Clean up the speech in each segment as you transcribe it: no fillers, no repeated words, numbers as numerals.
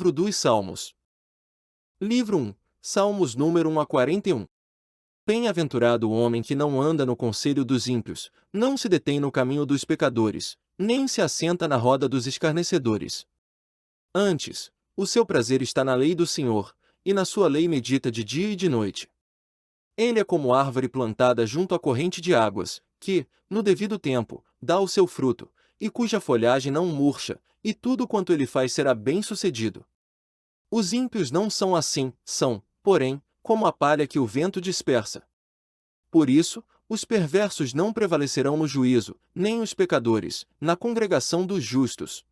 Livro dos Salmos. Livro 1, Salmos número 1 a 41. Bem-aventurado o homem que não anda no conselho dos ímpios, não se detém no caminho dos pecadores, nem se assenta na roda dos escarnecedores. Antes, o seu prazer está na lei do Senhor, e na sua lei medita de dia e de noite. Ele é como árvore plantada junto à corrente de águas, que, no devido tempo, dá o seu fruto, e cuja folhagem não murcha, e tudo quanto ele faz será bem-sucedido. Os ímpios não são assim, são, porém, como a palha que o vento dispersa. Por isso, os perversos não prevalecerão no juízo, nem os pecadores, na congregação dos justos.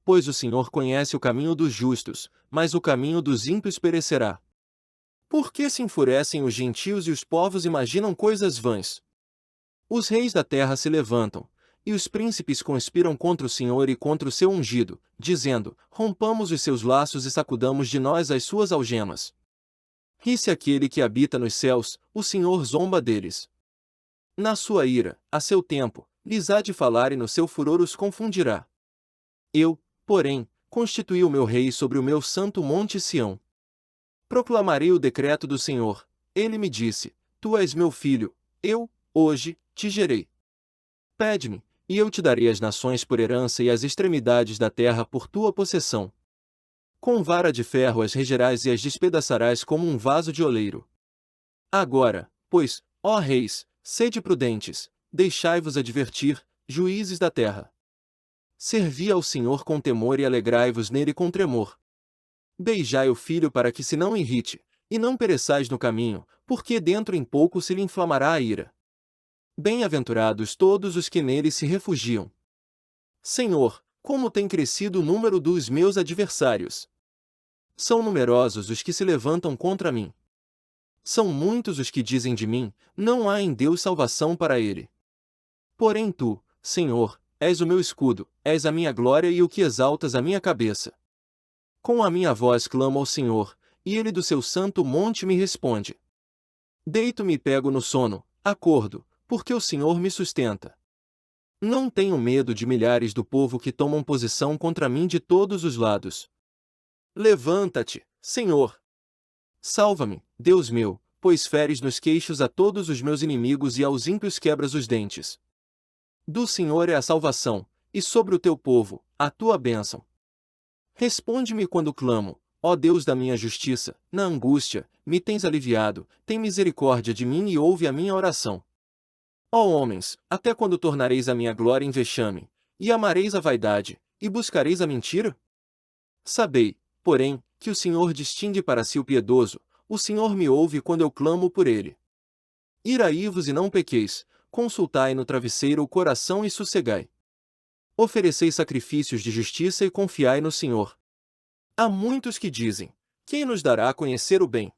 Pois o Senhor conhece o caminho dos justos, mas o caminho dos ímpios perecerá. Por que se enfurecem os gentios e os povos imaginam coisas vãs? Os reis da terra se levantam, e os príncipes conspiram contra o Senhor e contra o seu ungido, dizendo: rompamos os seus laços e sacudamos de nós as suas algemas. Ri-se aquele que habita nos céus, o Senhor zomba deles. Na sua ira, a seu tempo, lhes há de falar e no seu furor os confundirá. Eu, porém, constituí o meu rei sobre o meu santo monte Sião. Proclamarei o decreto do Senhor. Ele me disse: Tu és meu filho, eu, hoje, te gerei. Pede-me, e eu te darei as nações por herança e as extremidades da terra por tua possessão. Com vara de ferro as regerás e as despedaçarás como um vaso de oleiro. Agora, pois, ó reis, sede prudentes, deixai-vos advertir, juízes da terra. Servi ao Senhor com temor e alegrai-vos nele com tremor. Beijai o filho para que se não irrite, e não pereçais no caminho, porque dentro em pouco se lhe inflamará a ira. Bem-aventurados todos os que nele se refugiam. Senhor, como tem crescido o número dos meus adversários! São numerosos os que se levantam contra mim. São muitos os que dizem de mim: não há em Deus salvação para ele. Porém tu, Senhor, és o meu escudo, és a minha glória e o que exaltas a minha cabeça. Com a minha voz clamo ao Senhor, e ele do seu santo monte me responde. Deito-me e pego no sono, acordo, porque o Senhor me sustenta. Não tenho medo de milhares do povo que tomam posição contra mim de todos os lados. Levanta-te, Senhor! Salva-me, Deus meu, pois feres nos queixos a todos os meus inimigos e aos ímpios quebras os dentes. Do Senhor é a salvação, e sobre o teu povo, a tua bênção. Responde-me quando clamo, ó Deus da minha justiça, na angústia, me tens aliviado, tem misericórdia de mim e ouve a minha oração. Ó homens, até quando tornareis a minha glória em vexame, e amareis a vaidade, e buscareis a mentira? Sabei, porém, que o Senhor distingue para si o piedoso, o Senhor me ouve quando eu clamo por ele. Iraí-vos e não pequeis, consultai no travesseiro o coração e sossegai. Ofereceis sacrifícios de justiça e confiai no Senhor. Há muitos que dizem: quem nos dará a conhecer o bem?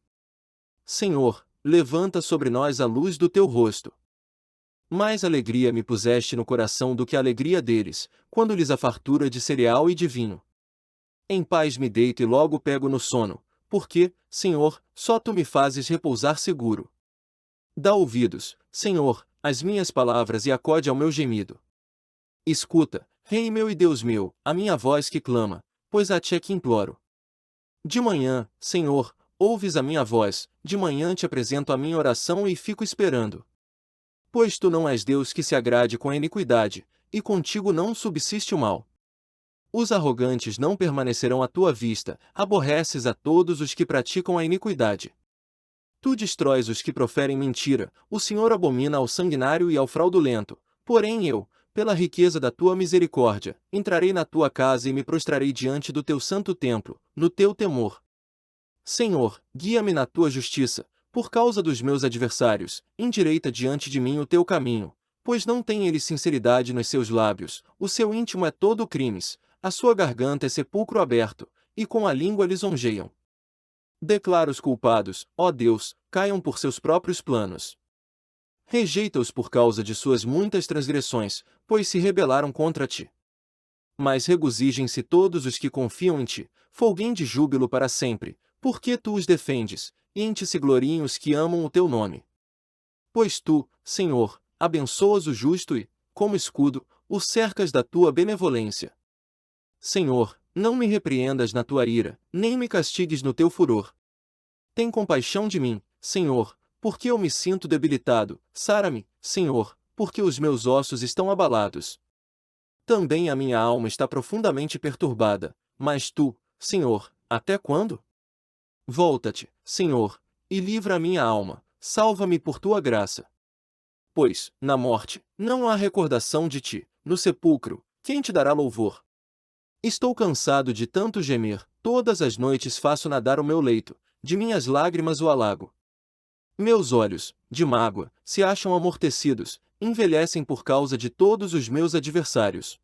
Senhor, levanta sobre nós a luz do teu rosto. Mais alegria me puseste no coração do que a alegria deles, quando lhes a fartura de cereal e de vinho. Em paz me deito e logo pego no sono, porque, Senhor, só tu me fazes repousar seguro. Dá ouvidos, Senhor, às minhas palavras e acode ao meu gemido. Escuta, Rei meu e Deus meu, a minha voz que clama, pois a ti é que imploro. De manhã, Senhor, ouves a minha voz, de manhã te apresento a minha oração e fico esperando. Pois tu não és Deus que se agrade com a iniquidade, e contigo não subsiste o mal. Os arrogantes não permanecerão à tua vista, aborreces a todos os que praticam a iniquidade. Tu destróis os que proferem mentira, o Senhor abomina ao sanguinário e ao fraudulento, porém eu, pela riqueza da tua misericórdia, entrarei na tua casa e me prostrarei diante do teu santo templo, no teu temor. Senhor, guia-me na tua justiça, por causa dos meus adversários, endireita diante de mim o teu caminho, pois não tem ele sinceridade nos seus lábios, o seu íntimo é todo crimes, a sua garganta é sepulcro aberto, e com a língua lisonjeiam. Declara os culpados, ó Deus, caiam por seus próprios planos. Rejeita-os por causa de suas muitas transgressões, pois se rebelaram contra ti. Mas regozijem-se todos os que confiam em ti, folguem de júbilo para sempre, porque tu os defendes, e em ti se gloriem os que amam o teu nome. Pois tu, Senhor, abençoas o justo e, como escudo, o cercas da tua benevolência. Senhor, não me repreendas na tua ira, nem me castigues no teu furor. Tem compaixão de mim, Senhor, porque eu me sinto debilitado. Sara-me, Senhor, porque os meus ossos estão abalados. Também a minha alma está profundamente perturbada. Mas tu, Senhor, até quando? Volta-te, Senhor, e livra a minha alma. Salva-me por tua graça. Pois, na morte, não há recordação de ti. No sepulcro, quem te dará louvor? Estou cansado de tanto gemer. Todas as noites faço nadar o meu leito, de minhas lágrimas o alago. Meus olhos, de mágoa, se acham amortecidos, envelhecem por causa de todos os meus adversários.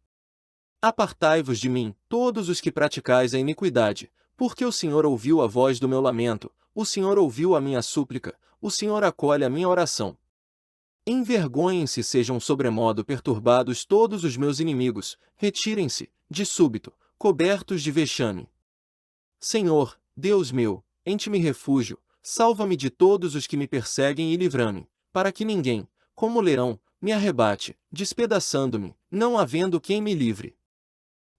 Apartai-vos de mim, todos os que praticais a iniquidade, porque o Senhor ouviu a voz do meu lamento, o Senhor ouviu a minha súplica, o Senhor acolhe a minha oração. Envergonhem-se e sejam sobremodo perturbados todos os meus inimigos, retirem-se, de súbito, cobertos de vexame. Senhor, Deus meu, em ti me refúgio, salva-me de todos os que me perseguem e livra-me, para que ninguém, como leão, me arrebate, despedaçando-me, não havendo quem me livre.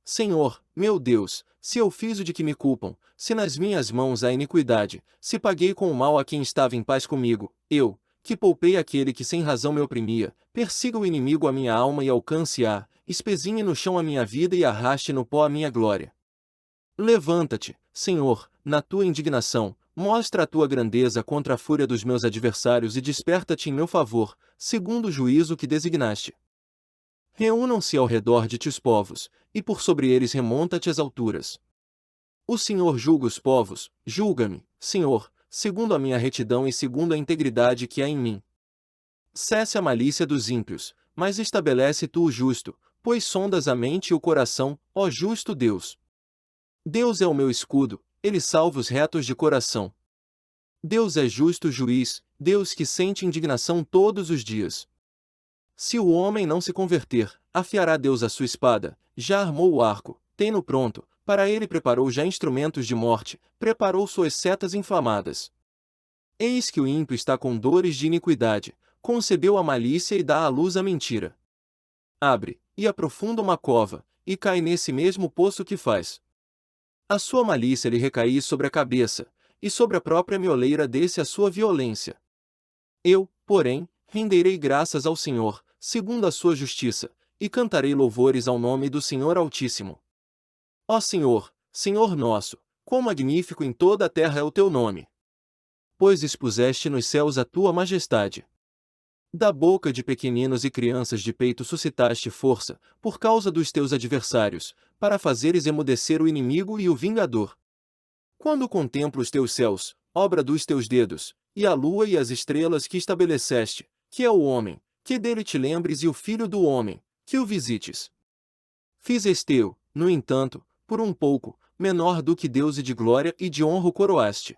Senhor, meu Deus, se eu fiz o de que me culpam, se nas minhas mãos há iniquidade, se paguei com o mal a quem estava em paz comigo, eu, que poupei aquele que sem razão me oprimia, persiga o inimigo a minha alma e alcance-a, espezinhe no chão a minha vida e arraste no pó a minha glória. Levanta-te, Senhor, na tua indignação, mostra a tua grandeza contra a fúria dos meus adversários e desperta-te em meu favor, segundo o juízo que designaste. Reúnam-se ao redor de ti os povos, e por sobre eles remonta-te as alturas. O Senhor julga os povos, julga-me, Senhor, segundo a minha retidão e segundo a integridade que há em mim. Cesse a malícia dos ímpios, mas estabelece tu o justo, pois sondas a mente e o coração, ó justo Deus. Deus é o meu escudo, ele salva os retos de coração. Deus é justo juiz, Deus que sente indignação todos os dias. Se o homem não se converter, afiará Deus a sua espada, já armou o arco, tem-no pronto, para ele preparou já instrumentos de morte, preparou suas setas inflamadas. Eis que o ímpio está com dores de iniquidade, concebeu a malícia e dá à luz a mentira. Abre, e aprofunda uma cova, e cai nesse mesmo poço que faz. A sua malícia lhe recaí sobre a cabeça, e sobre a própria mioleira desce a sua violência. Eu, porém, renderei graças ao Senhor, segundo a sua justiça, e cantarei louvores ao nome do Senhor Altíssimo. Ó Senhor, Senhor nosso, quão magnífico em toda a terra é o teu nome! Pois expuseste nos céus a tua majestade. Da boca de pequeninos e crianças de peito suscitaste força, por causa dos teus adversários, para fazeres emudecer o inimigo e o vingador. Quando contemplo os teus céus, obra dos teus dedos, e a lua e as estrelas que estabeleceste, que é o homem, que dele te lembres e o filho do homem, que o visites. Fizeste teu, no entanto, por um pouco, menor do que Deus e de glória e de honra o coroaste.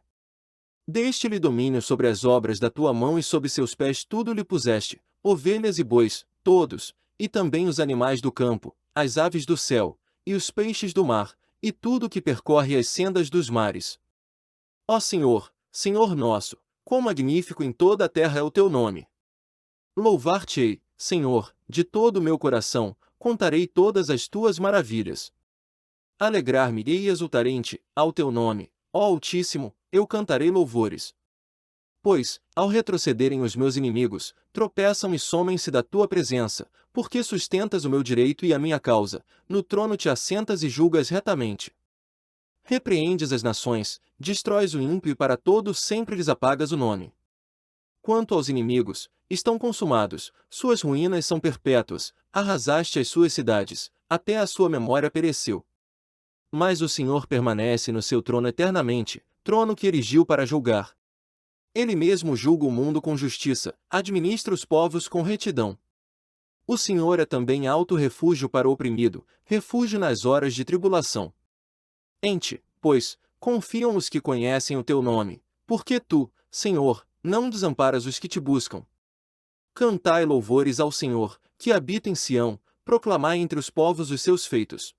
Deste-lhe domínio sobre as obras da tua mão e sob seus pés tudo lhe puseste, ovelhas e bois, todos, e também os animais do campo, as aves do céu, e os peixes do mar, e tudo que percorre as sendas dos mares. Ó Senhor, Senhor nosso, quão magnífico em toda a terra é o teu nome! Louvar-te-ei, Senhor, de todo o meu coração, contarei todas as tuas maravilhas. Alegrar-me-ei e exultarei em ti, ao teu nome, ó Altíssimo, eu cantarei louvores. Pois, ao retrocederem os meus inimigos, tropeçam e somem-se da tua presença, porque sustentas o meu direito e a minha causa, no trono te assentas e julgas retamente. Repreendes as nações, destróis o ímpio e para todos sempre lhes apagas o nome. Quanto aos inimigos, estão consumados, suas ruínas são perpétuas, arrasaste as suas cidades, até a sua memória pereceu. Mas o Senhor permanece no seu trono eternamente, trono que erigiu para julgar. Ele mesmo julga o mundo com justiça, administra os povos com retidão. O Senhor é também alto refúgio para o oprimido, refúgio nas horas de tribulação. Em ti, pois, confiam os que conhecem o teu nome, porque tu, Senhor, não desamparas os que te buscam. Cantai louvores ao Senhor, que habita em Sião, proclamai entre os povos os seus feitos.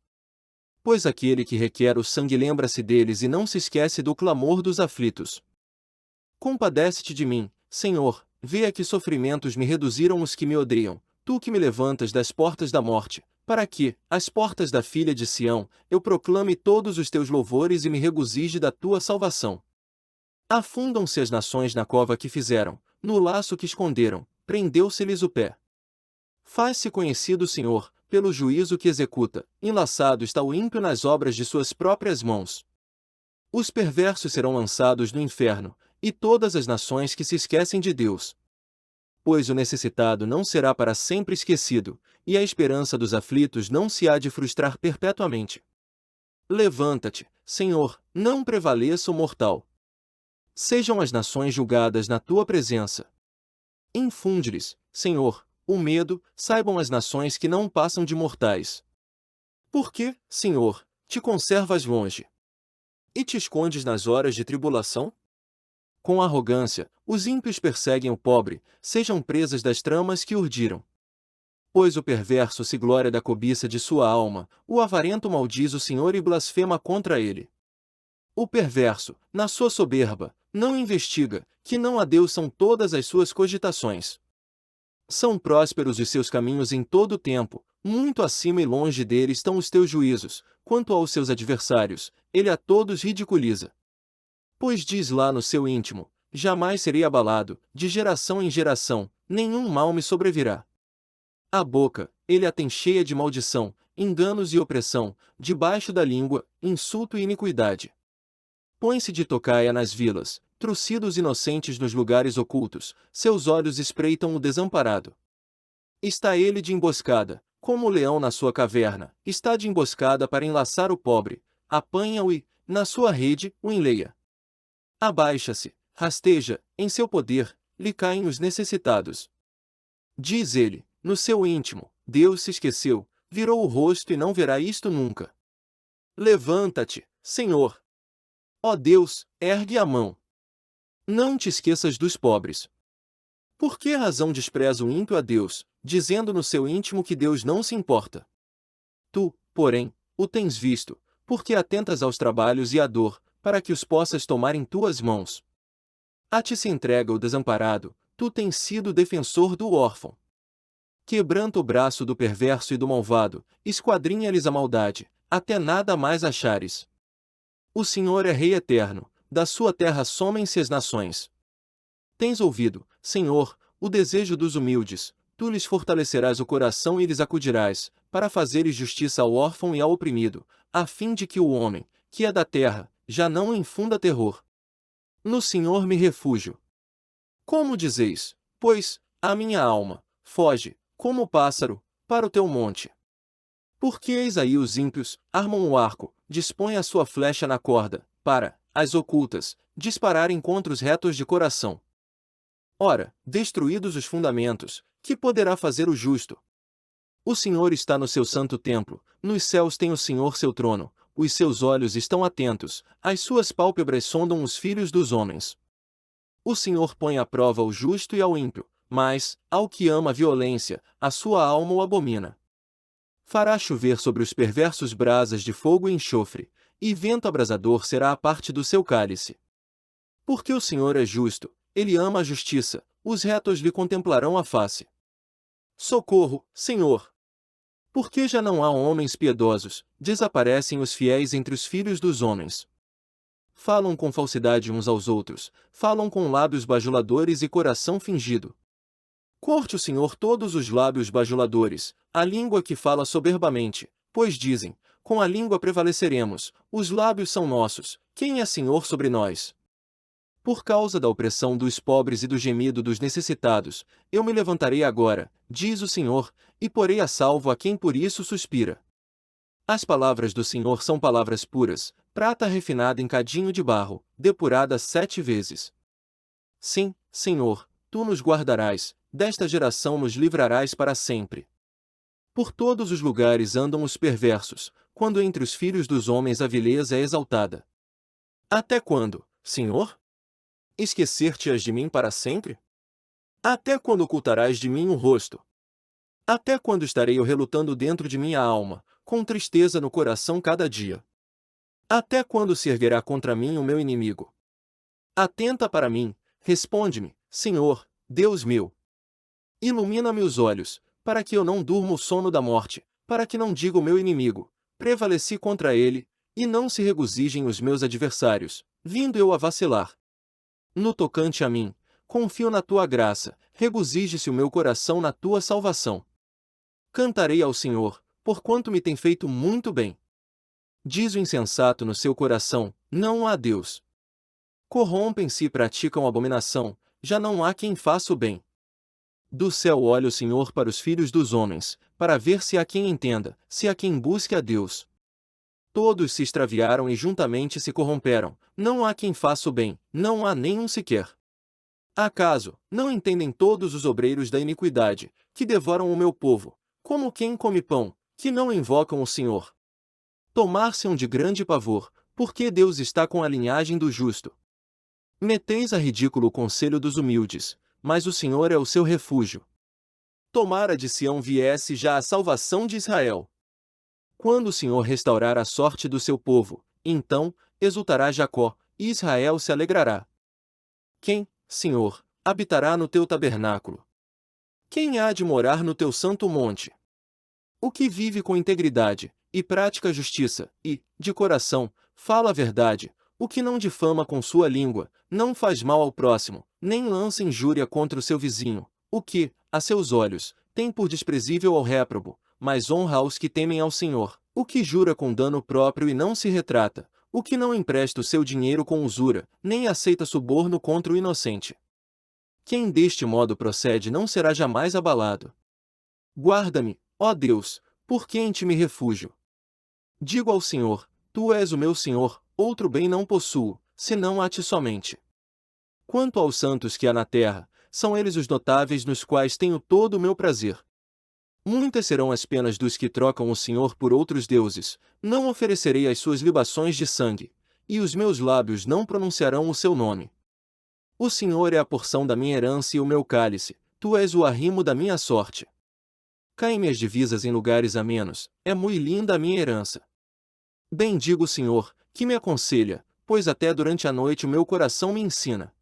Pois aquele que requer o sangue lembra-se deles e não se esquece do clamor dos aflitos. Compadece-te de mim, Senhor, vê a que sofrimentos me reduziram os que me odeiam, tu que me levantas das portas da morte, para que, às portas da filha de Sião, eu proclame todos os teus louvores e me regozije da tua salvação. Afundam-se as nações na cova que fizeram, no laço que esconderam, prendeu-se-lhes o pé. Faz-se conhecido o Senhor, pelo juízo que executa, enlaçado está o ímpio nas obras de suas próprias mãos. Os perversos serão lançados no inferno, e todas as nações que se esquecem de Deus. Pois o necessitado não será para sempre esquecido, e a esperança dos aflitos não se há de frustrar perpetuamente. Levanta-te, Senhor, não prevaleça o mortal. Sejam as nações julgadas na tua presença. Infunde-lhes, Senhor, o medo, saibam as nações que não passam de mortais. Por que, Senhor, te conservas longe? E te escondes nas horas de tribulação? Com arrogância, os ímpios perseguem o pobre, sejam presas das tramas que urdiram. Pois o perverso se glória da cobiça de sua alma, o avarento maldiz o Senhor e blasfema contra ele. O perverso, na sua soberba, não investiga, que não a Deus são todas as suas cogitações. São prósperos os seus caminhos em todo o tempo, muito acima e longe dele estão os teus juízos, quanto aos seus adversários, ele a todos ridiculiza. Pois diz lá no seu íntimo, jamais serei abalado, de geração em geração, nenhum mal me sobrevirá. A boca, ele a tem cheia de maldição, enganos e opressão, debaixo da língua, insulto e iniquidade. Põe-se de tocaia nas vilas, trucidos inocentes nos lugares ocultos, seus olhos espreitam o desamparado. Está ele de emboscada, como o leão na sua caverna, está de emboscada para enlaçar o pobre, apanha-o e, na sua rede, o enleia. Abaixa-se, rasteja, em seu poder, lhe caem os necessitados. Diz ele, no seu íntimo, Deus se esqueceu, virou o rosto e não verá isto nunca. Levanta-te, Senhor! Ó Deus, ergue a mão. Não te esqueças dos pobres. Por que razão despreza o ímpio a Deus, dizendo no seu íntimo que Deus não se importa? Tu, porém, o tens visto, porque atentas aos trabalhos e à dor, para que os possas tomar em tuas mãos. A ti se entrega o desamparado, tu tens sido defensor do órfão. Quebranta o braço do perverso e do malvado, esquadrinha-lhes a maldade, até nada mais achares. O Senhor é Rei eterno, da sua terra somem-se as nações. Tens ouvido, Senhor, o desejo dos humildes, tu lhes fortalecerás o coração e lhes acudirás, para fazeres justiça ao órfão e ao oprimido, a fim de que o homem, que é da terra, já não infunda terror. No Senhor me refúgio. Como dizeis, pois, a minha alma, foge, como o pássaro, para o teu monte. Porque eis aí os ímpios, armam o arco, dispõem a sua flecha na corda, para, as ocultas, dispararem contra os retos de coração. Ora, destruídos os fundamentos, que poderá fazer o justo? O Senhor está no seu santo templo, nos céus tem o Senhor seu trono, os seus olhos estão atentos, as suas pálpebras sondam os filhos dos homens. O Senhor põe à prova o justo e ao ímpio, mas, ao que ama a violência, a sua alma o abomina. Fará chover sobre os perversos brasas de fogo e enxofre, e vento abrasador será a parte do seu cálice. Porque o Senhor é justo, ele ama a justiça, os retos lhe contemplarão a face. Socorro, Senhor! Porque já não há homens piedosos, desaparecem os fiéis entre os filhos dos homens. Falam com falsidade uns aos outros, falam com lábios bajuladores e coração fingido. Corte o Senhor todos os lábios bajuladores, a língua que fala soberbamente, pois dizem, com a língua prevaleceremos, os lábios são nossos, quem é Senhor sobre nós? Por causa da opressão dos pobres e do gemido dos necessitados, eu me levantarei agora, diz o Senhor, e porei a salvo a quem por isso suspira. As palavras do Senhor são palavras puras, prata refinada em cadinho de barro, depurada 7 vezes. Sim, Senhor, tu nos guardarás, desta geração nos livrarás para sempre. Por todos os lugares andam os perversos, quando entre os filhos dos homens a vileza é exaltada. Até quando, Senhor? Esquecer-te-ás de mim para sempre? Até quando ocultarás de mim o rosto? Até quando estarei eu relutando dentro de minha alma, com tristeza no coração cada dia? Até quando se erguerá contra mim o meu inimigo? Atenta para mim, responde-me, Senhor, Deus meu. Ilumina-me os olhos, para que eu não durma o sono da morte, para que não diga o meu inimigo, prevaleci contra ele, e não se regozijem os meus adversários, vindo eu a vacilar. No tocante a mim, confio na tua graça, regozije-se o meu coração na tua salvação. Cantarei ao Senhor, porquanto me tem feito muito bem. Diz o insensato no seu coração, não há Deus. Corrompem-se e praticam abominação, já não há quem faça o bem. Do céu olha o Senhor para os filhos dos homens, para ver se há quem entenda, se há quem busque a Deus. Todos se extraviaram e juntamente se corromperam, não há quem faça o bem, não há nenhum sequer. Acaso, não entendem todos os obreiros da iniquidade, que devoram o meu povo, como quem come pão, que não invocam o Senhor? Tomar-se-ão de grande pavor, porque Deus está com a linhagem do justo. Meteis a ridículo o conselho dos humildes, mas o Senhor é o seu refúgio. Tomara de Sião viesse já a salvação de Israel. Quando o Senhor restaurar a sorte do seu povo, então exultará Jacó, e Israel se alegrará. Quem, Senhor, habitará no teu tabernáculo? Quem há de morar no teu santo monte? O que vive com integridade, e pratica a justiça, e, de coração, fala a verdade, o que não difama com sua língua, não faz mal ao próximo, nem lança injúria contra o seu vizinho, o que, a seus olhos, tem por desprezível ao réprobo, mas honra aos que temem ao Senhor, o que jura com dano próprio e não se retrata, o que não empresta o seu dinheiro com usura, nem aceita suborno contra o inocente. Quem deste modo procede não será jamais abalado. Guarda-me, ó Deus, porque em ti me refúgio. Digo ao Senhor, tu és o meu Senhor, outro bem não possuo, senão a ti somente. Quanto aos santos que há na terra, são eles os notáveis nos quais tenho todo o meu prazer. Muitas serão as penas dos que trocam o Senhor por outros deuses, não oferecerei as suas libações de sangue, e os meus lábios não pronunciarão o seu nome. O Senhor é a porção da minha herança e o meu cálice, tu és o arrimo da minha sorte. Caem-me as divisas em lugares amenos, é muito linda a minha herança. Bendigo o Senhor, que me aconselha, pois até durante a noite o meu coração me ensina.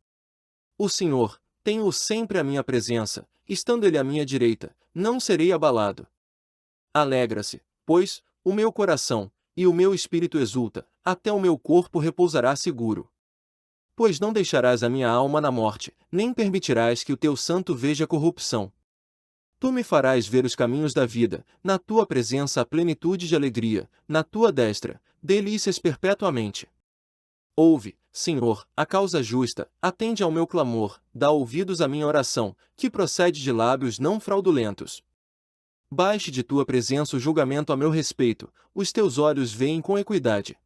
O Senhor, tenho-o sempre à minha presença, estando ele à minha direita, não serei abalado. Alegra-se, pois, o meu coração, e o meu espírito exulta, até o meu corpo repousará seguro. Pois não deixarás a minha alma na morte, nem permitirás que o teu santo veja corrupção. Tu me farás ver os caminhos da vida, na tua presença a plenitude de alegria, na tua destra, delícias perpetuamente. Ouve, Senhor, a causa justa, atende ao meu clamor, dá ouvidos à minha oração, que procede de lábios não fraudulentos. Baixe de tua presença o julgamento a meu respeito, os teus olhos veem com equidade.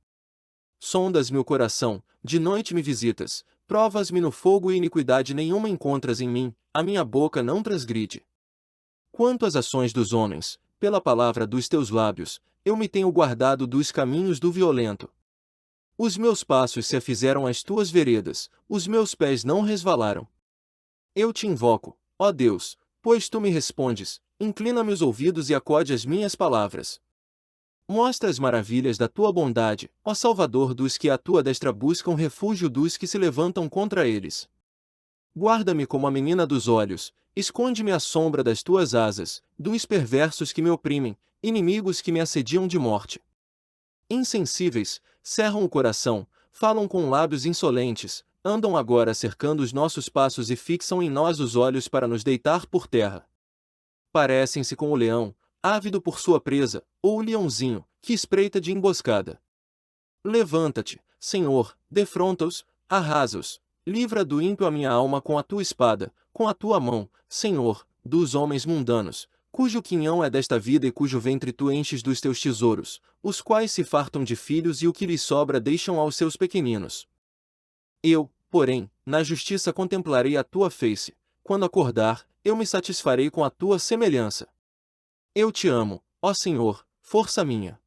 Sondas-me o coração, de noite me visitas, provas-me no fogo e iniquidade nenhuma encontras em mim, a minha boca não transgride. Quanto às ações dos homens, pela palavra dos teus lábios, eu me tenho guardado dos caminhos do violento. Os meus passos se afizeram às tuas veredas, os meus pés não resvalaram. Eu te invoco, ó Deus, pois tu me respondes, inclina-me os ouvidos e acode as minhas palavras. Mostra as maravilhas da tua bondade, ó Salvador dos que à tua destra buscam refúgio dos que se levantam contra eles. Guarda-me como a menina dos olhos, esconde-me à sombra das tuas asas, dos perversos que me oprimem, inimigos que me assediam de morte. Insensíveis, cerram o coração, falam com lábios insolentes, andam agora cercando os nossos passos e fixam em nós os olhos para nos deitar por terra. Parecem-se com o leão, ávido por sua presa, ou o leãozinho, que espreita de emboscada. Levanta-te, Senhor, defronta-os, arrasa-os, livra do ímpio a minha alma com a tua espada, com a tua mão, Senhor, dos homens mundanos, cujo quinhão é desta vida e cujo ventre tu enches dos teus tesouros, os quais se fartam de filhos e o que lhes sobra deixam aos seus pequeninos. Eu, porém, na justiça contemplarei a tua face, quando acordar, eu me satisfarei com a tua semelhança. Eu te amo, ó Senhor, força minha.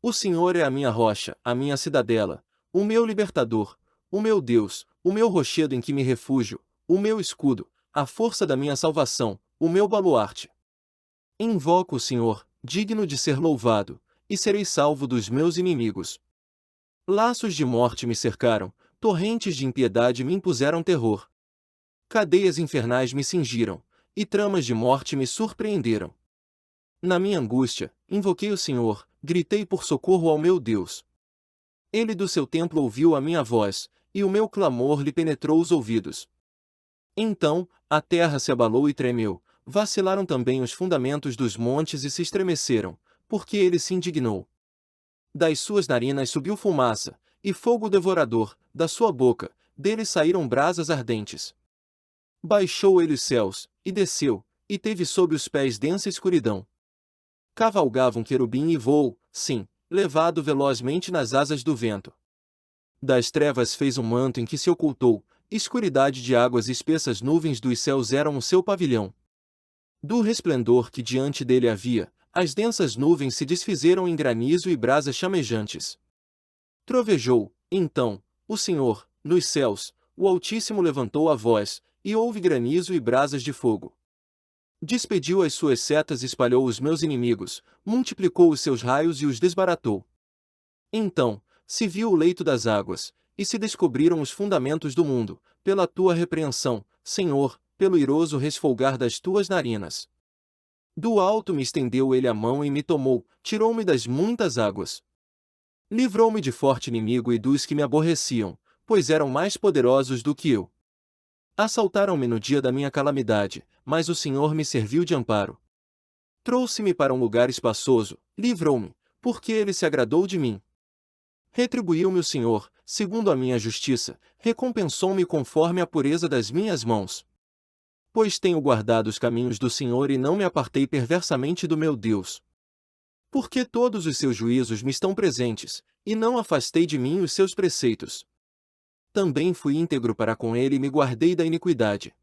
O Senhor é a minha rocha, a minha cidadela, o meu libertador, o meu Deus, o meu rochedo em que me refúgio, o meu escudo, a força da minha salvação, o meu baluarte. Invoco o Senhor, digno de ser louvado, e serei salvo dos meus inimigos. Laços de morte me cercaram, torrentes de impiedade me impuseram terror. Cadeias infernais me cingiram, e tramas de morte me surpreenderam. Na minha angústia, invoquei o Senhor, gritei por socorro ao meu Deus. Ele do seu templo ouviu a minha voz, e o meu clamor lhe penetrou os ouvidos. Então, a terra se abalou e tremeu, vacilaram também os fundamentos dos montes e se estremeceram, porque ele se indignou. Das suas narinas subiu fumaça, e fogo devorador, da sua boca, dele saíram brasas ardentes. Baixou ele os céus, e desceu, e teve sob os pés densa escuridão. Cavalgava um querubim e voou, sim, levado velozmente nas asas do vento. Das trevas fez um manto em que se ocultou, escuridade de águas e espessas nuvens dos céus eram o seu pavilhão. Do resplendor que diante dele havia, as densas nuvens se desfizeram em granizo e brasas chamejantes. Trovejou, então, o Senhor, nos céus, o Altíssimo levantou a voz, e houve granizo e brasas de fogo. Despediu as suas setas e espalhou os meus inimigos, multiplicou os seus raios e os desbaratou. Então, se viu o leito das águas, e se descobriram os fundamentos do mundo, pela tua repreensão, Senhor, pelo iroso resfolgar das tuas narinas. Do alto me estendeu ele a mão e me tomou, tirou-me das muitas águas. Livrou-me de forte inimigo e dos que me aborreciam, pois eram mais poderosos do que eu. Assaltaram-me no dia da minha calamidade, mas o Senhor me serviu de amparo. Trouxe-me para um lugar espaçoso, livrou-me, porque ele se agradou de mim. Retribuiu-me o Senhor, segundo a minha justiça, recompensou-me conforme a pureza das minhas mãos. Pois tenho guardado os caminhos do Senhor e não me apartei perversamente do meu Deus. Porque todos os seus juízos me estão presentes, e não afastei de mim os seus preceitos. Também fui íntegro para com ele e me guardei da iniquidade.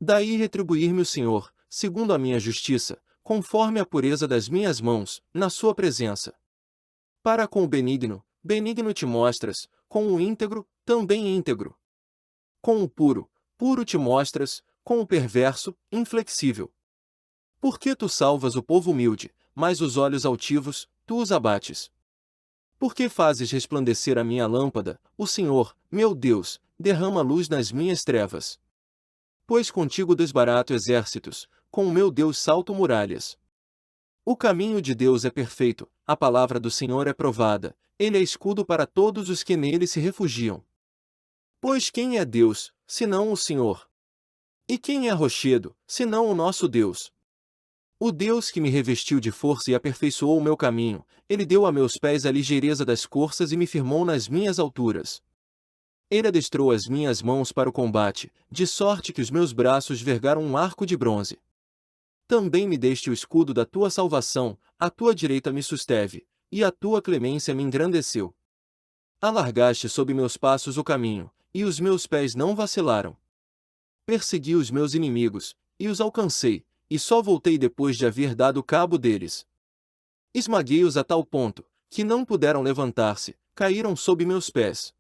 Daí retribuir-me o Senhor, segundo a minha justiça, conforme a pureza das minhas mãos, na sua presença. Para com o benigno, benigno te mostras, com o íntegro, também íntegro. Com o puro, puro te mostras, com o perverso, inflexível. Porque tu salvas o povo humilde, mas os olhos altivos, tu os abates. Porque fazes resplandecer a minha lâmpada, o Senhor, meu Deus, derrama luz nas minhas trevas. Pois contigo desbarato exércitos, com o meu Deus salto muralhas. O caminho de Deus é perfeito, a palavra do Senhor é provada, ele é escudo para todos os que nele se refugiam. Pois quem é Deus, senão o Senhor? E quem é rochedo, senão o nosso Deus? O Deus que me revestiu de força e aperfeiçoou o meu caminho, ele deu a meus pés a ligeireza das corças e me firmou nas minhas alturas. Ele adestrou as minhas mãos para o combate, de sorte que os meus braços vergaram um arco de bronze. Também me deste o escudo da tua salvação, a tua direita me susteve, e a tua clemência me engrandeceu. Alargaste sob meus passos o caminho, e os meus pés não vacilaram. Persegui os meus inimigos, e os alcancei, e só voltei depois de haver dado cabo deles. Esmaguei-os a tal ponto, que não puderam levantar-se, caíram sob meus pés.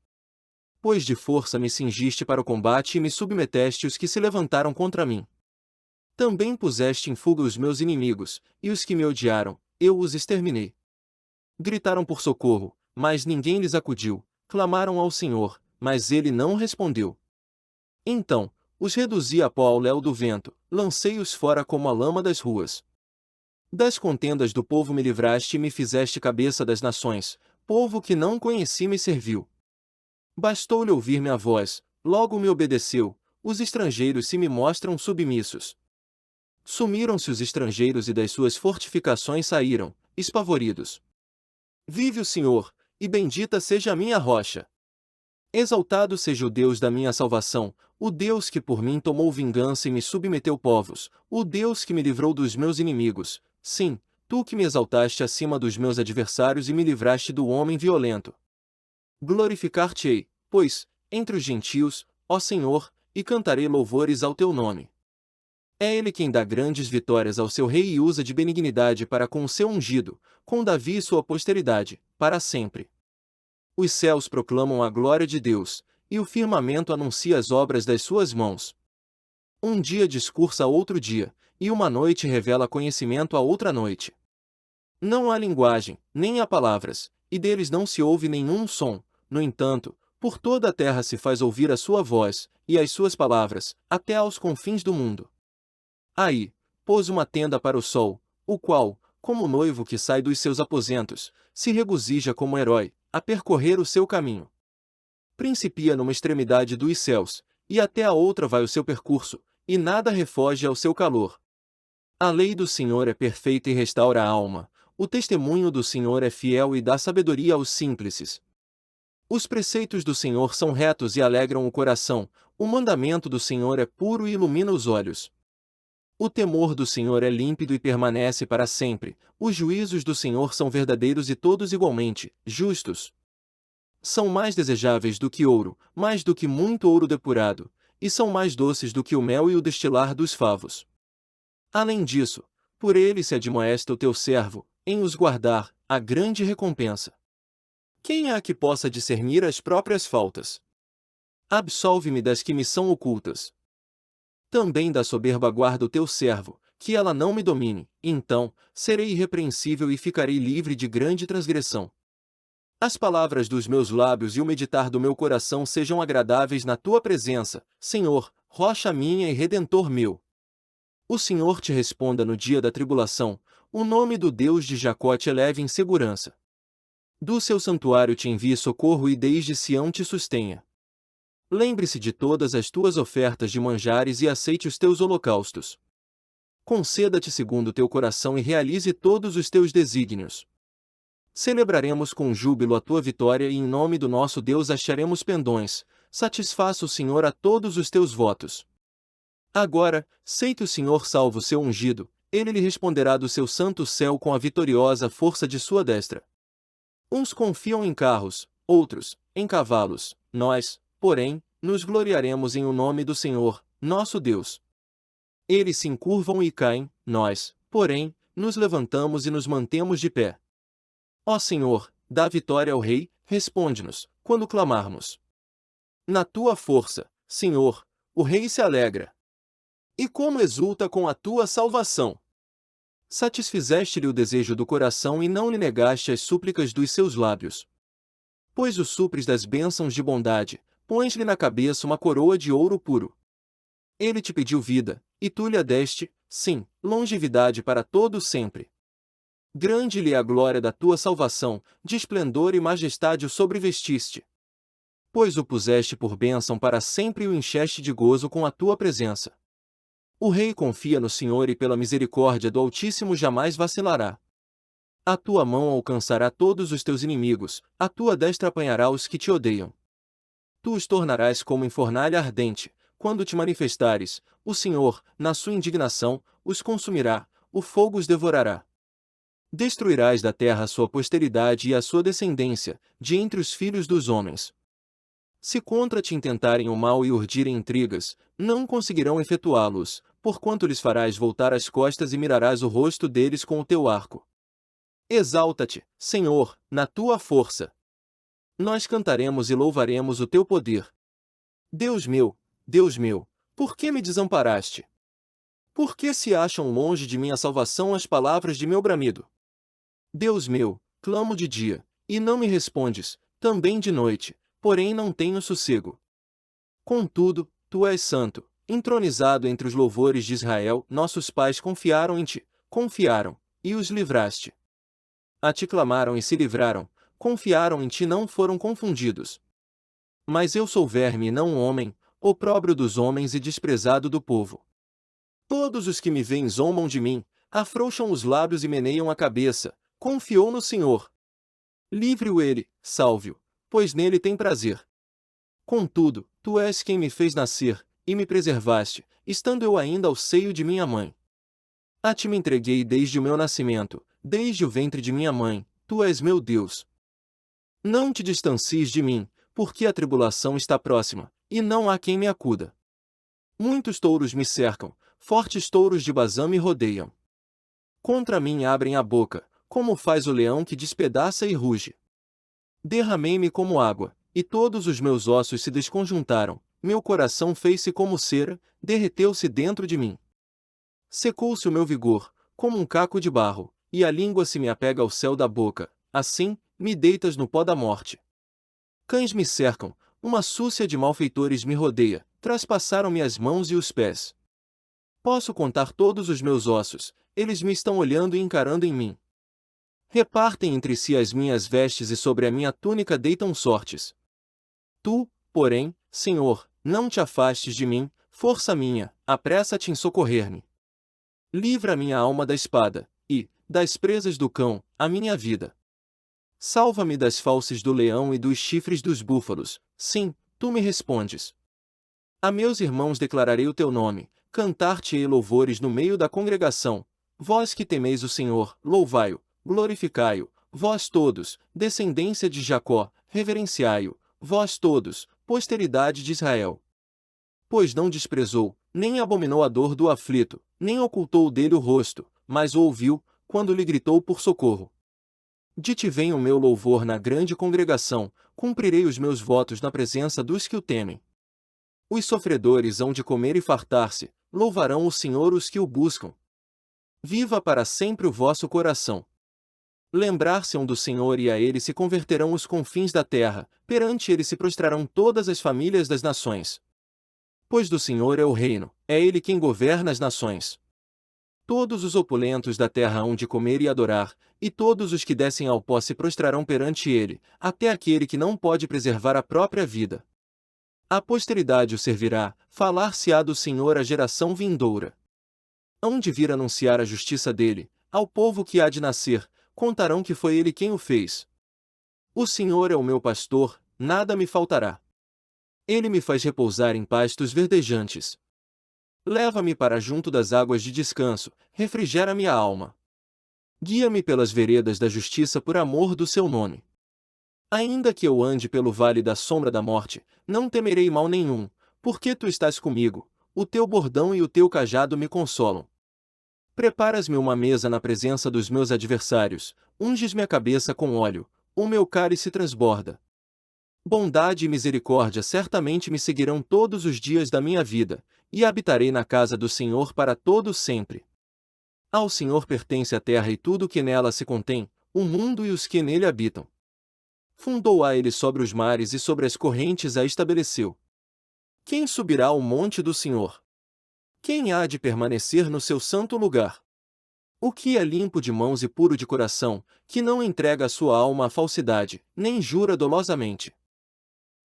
Pois de força me cingiste para o combate e me submeteste os que se levantaram contra mim. Também puseste em fuga os meus inimigos, e os que me odiaram, eu os exterminei. Gritaram por socorro, mas ninguém lhes acudiu, clamaram ao Senhor, mas ele não respondeu. Então, os reduzi a pó ao léu do vento, lancei-os fora como a lama das ruas. Das contendas do povo me livraste e me fizeste cabeça das nações, povo que não conheci me serviu. Bastou-lhe ouvir minha voz, logo me obedeceu, os estrangeiros se me mostram submissos. Sumiram-se os estrangeiros e das suas fortificações saíram, espavoridos. Vive o Senhor, e bendita seja a minha rocha. Exaltado seja o Deus da minha salvação, o Deus que por mim tomou vingança e me submeteu povos, o Deus que me livrou dos meus inimigos, sim, tu que me exaltaste acima dos meus adversários e me livraste do homem violento. Glorificar-te-ei, pois, entre os gentios, ó Senhor, e cantarei louvores ao teu nome. É ele quem dá grandes vitórias ao seu rei e usa de benignidade para com o seu ungido, com Davi e sua posteridade, para sempre. Os céus proclamam a glória de Deus, e o firmamento anuncia as obras das suas mãos. Um dia discursa a outro dia, e uma noite revela conhecimento a outra noite. Não há linguagem, nem há palavras, e deles não se ouve nenhum som, no entanto, por toda a terra se faz ouvir a sua voz, e as suas palavras, até aos confins do mundo. Aí, pôs uma tenda para o sol, o qual, como o noivo que sai dos seus aposentos, se regozija como herói, a percorrer o seu caminho. Principia numa extremidade dos céus, e até a outra vai o seu percurso, e nada refoge ao seu calor. A lei do Senhor é perfeita e restaura a alma, o testemunho do Senhor é fiel e dá sabedoria aos simples. Os preceitos do Senhor são retos e alegram o coração, o mandamento do Senhor é puro e ilumina os olhos. O temor do Senhor é límpido e permanece para sempre, os juízos do Senhor são verdadeiros e todos igualmente justos. São mais desejáveis do que ouro, mais do que muito ouro depurado, e são mais doces do que o mel e o destilar dos favos. Além disso, por ele se admoesta o teu servo, em os guardar, a grande recompensa. Quem há que possa discernir as próprias faltas? Absolve-me das que me são ocultas. Também da soberba guarda o teu servo, que ela não me domine, então, serei irrepreensível e ficarei livre de grande transgressão. As palavras dos meus lábios e o meditar do meu coração sejam agradáveis na tua presença, Senhor, rocha minha e redentor meu. O Senhor te responda no dia da tribulação, o nome do Deus de Jacó te eleve em segurança. Do seu santuário te envie socorro e desde Sião te sustenha. Lembre-se de todas as tuas ofertas de manjares e aceite os teus holocaustos. Conceda-te segundo o teu coração e realize todos os teus desígnios. Celebraremos com júbilo a tua vitória e em nome do nosso Deus acharemos pendões, satisfaça o Senhor a todos os teus votos. Agora, sei que o Senhor salva o seu ungido, ele lhe responderá do seu santo céu com a vitoriosa força de sua destra. Uns confiam em carros, outros, em cavalos, nós, porém, nos gloriaremos em o nome do Senhor, nosso Deus. Eles se encurvam e caem, nós, porém, nos levantamos e nos mantemos de pé. Ó Senhor, dá vitória ao Rei, responde-nos, quando clamarmos. Na tua força, Senhor, o Rei se alegra. E como exulta com a tua salvação! Satisfizeste-lhe o desejo do coração e não lhe negaste as súplicas dos seus lábios. Pois o supres das bênçãos de bondade, pões-lhe na cabeça uma coroa de ouro puro. Ele te pediu vida, e tu lhe a deste, sim, longevidade para todo sempre. Grande-lhe é a glória da tua salvação, de esplendor e majestade o sobrevestiste. Pois o puseste por bênção para sempre e o encheste de gozo com a tua presença. O rei confia no Senhor e pela misericórdia do Altíssimo jamais vacilará. A tua mão alcançará todos os teus inimigos, a tua destra apanhará os que te odeiam. Tu os tornarás como em fornalha ardente, quando te manifestares, o Senhor, na sua indignação, os consumirá, o fogo os devorará. Destruirás da terra a sua posteridade e a sua descendência, de entre os filhos dos homens. Se contra ti intentarem o mal e urdirem intrigas, não conseguirão efetuá-los, porquanto lhes farás voltar as costas e mirarás o rosto deles com o teu arco. Exalta-te, Senhor, na tua força. Nós cantaremos e louvaremos o teu poder. Deus meu, por que me desamparaste? Por que se acham longe de mim a salvação as palavras de meu bramido? Deus meu, clamo de dia, e não me respondes, também de noite, porém não tenho sossego. Contudo, tu és santo, entronizado entre os louvores de Israel, nossos pais confiaram em ti, e os livraste. A ti clamaram e se livraram, confiaram em ti e não foram confundidos. Mas eu sou verme e não homem, opróbrio dos homens e desprezado do povo. Todos os que me veem zombam de mim, afrouxam os lábios e meneiam a cabeça, confiou no Senhor. Livre-o ele, salve-o, pois nele tem prazer. Contudo, tu és quem me fez nascer, e me preservaste, estando eu ainda ao seio de minha mãe. A ti me entreguei desde o meu nascimento, desde o ventre de minha mãe, tu és meu Deus. Não te distancies de mim, porque a tribulação está próxima, e não há quem me acuda. Muitos touros me cercam, fortes touros de Bazã me rodeiam. Contra mim abrem a boca, como faz o leão que despedaça e ruge. Derramei-me como água, e todos os meus ossos se desconjuntaram, meu coração fez-se como cera, derreteu-se dentro de mim. Secou-se o meu vigor, como um caco de barro, e a língua se me apega ao céu da boca, assim, me deitas no pó da morte. Cães me cercam, uma súcia de malfeitores me rodeia, traspassaram-me as mãos e os pés. Posso contar todos os meus ossos, eles me estão olhando e encarando em mim. Repartem entre si as minhas vestes e sobre a minha túnica deitam sortes. Tu, porém, Senhor, não te afastes de mim, força minha, apressa-te em socorrer-me. Livra minha alma da espada, e, das presas do cão, a minha vida. Salva-me das fauces do leão e dos chifres dos búfalos, sim, tu me respondes. A meus irmãos declararei o teu nome, cantar-te-ei louvores no meio da congregação. Vós que temeis o Senhor, louvai-o, glorificai-o, vós todos, descendência de Jacó, reverenciai-o, vós todos, posteridade de Israel. Pois não desprezou, nem abominou a dor do aflito, nem ocultou dele o rosto, mas o ouviu, quando lhe gritou por socorro. De ti vem o meu louvor na grande congregação, cumprirei os meus votos na presença dos que o temem. Os sofredores hão de comer e fartar-se, louvarão o Senhor os que o buscam. Viva para sempre o vosso coração. Lembrar-se-ão do Senhor e a ele se converterão os confins da terra, perante ele se prostrarão todas as famílias das nações. Pois do Senhor é o reino, é ele quem governa as nações. Todos os opulentos da terra hão de comer e adorar, e todos os que descem ao pó se prostrarão perante ele, até aquele que não pode preservar a própria vida. A posteridade o servirá, falar-se-á do Senhor à geração vindoura. Hão de vir anunciar a justiça dele, ao povo que há de nascer, contarão que foi ele quem o fez. O Senhor é o meu pastor, nada me faltará. Ele me faz repousar em pastos verdejantes. Leva-me para junto das águas de descanso, refrigera minha alma. Guia-me pelas veredas da justiça por amor do seu nome. Ainda que eu ande pelo vale da sombra da morte, não temerei mal nenhum, porque tu estás comigo, o teu bordão e o teu cajado me consolam. Preparas-me uma mesa na presença dos meus adversários, unges-me a cabeça com óleo, o meu cálice transborda. Bondade e misericórdia certamente me seguirão todos os dias da minha vida, e habitarei na casa do Senhor para todo sempre. Ao Senhor pertence a terra e tudo o que nela se contém, o mundo e os que nele habitam. Fundou a ele sobre os mares e sobre as correntes a estabeleceu. Quem subirá ao monte do Senhor? Quem há de permanecer no seu santo lugar? O que é limpo de mãos e puro de coração, que não entrega a sua alma à falsidade, nem jura dolosamente.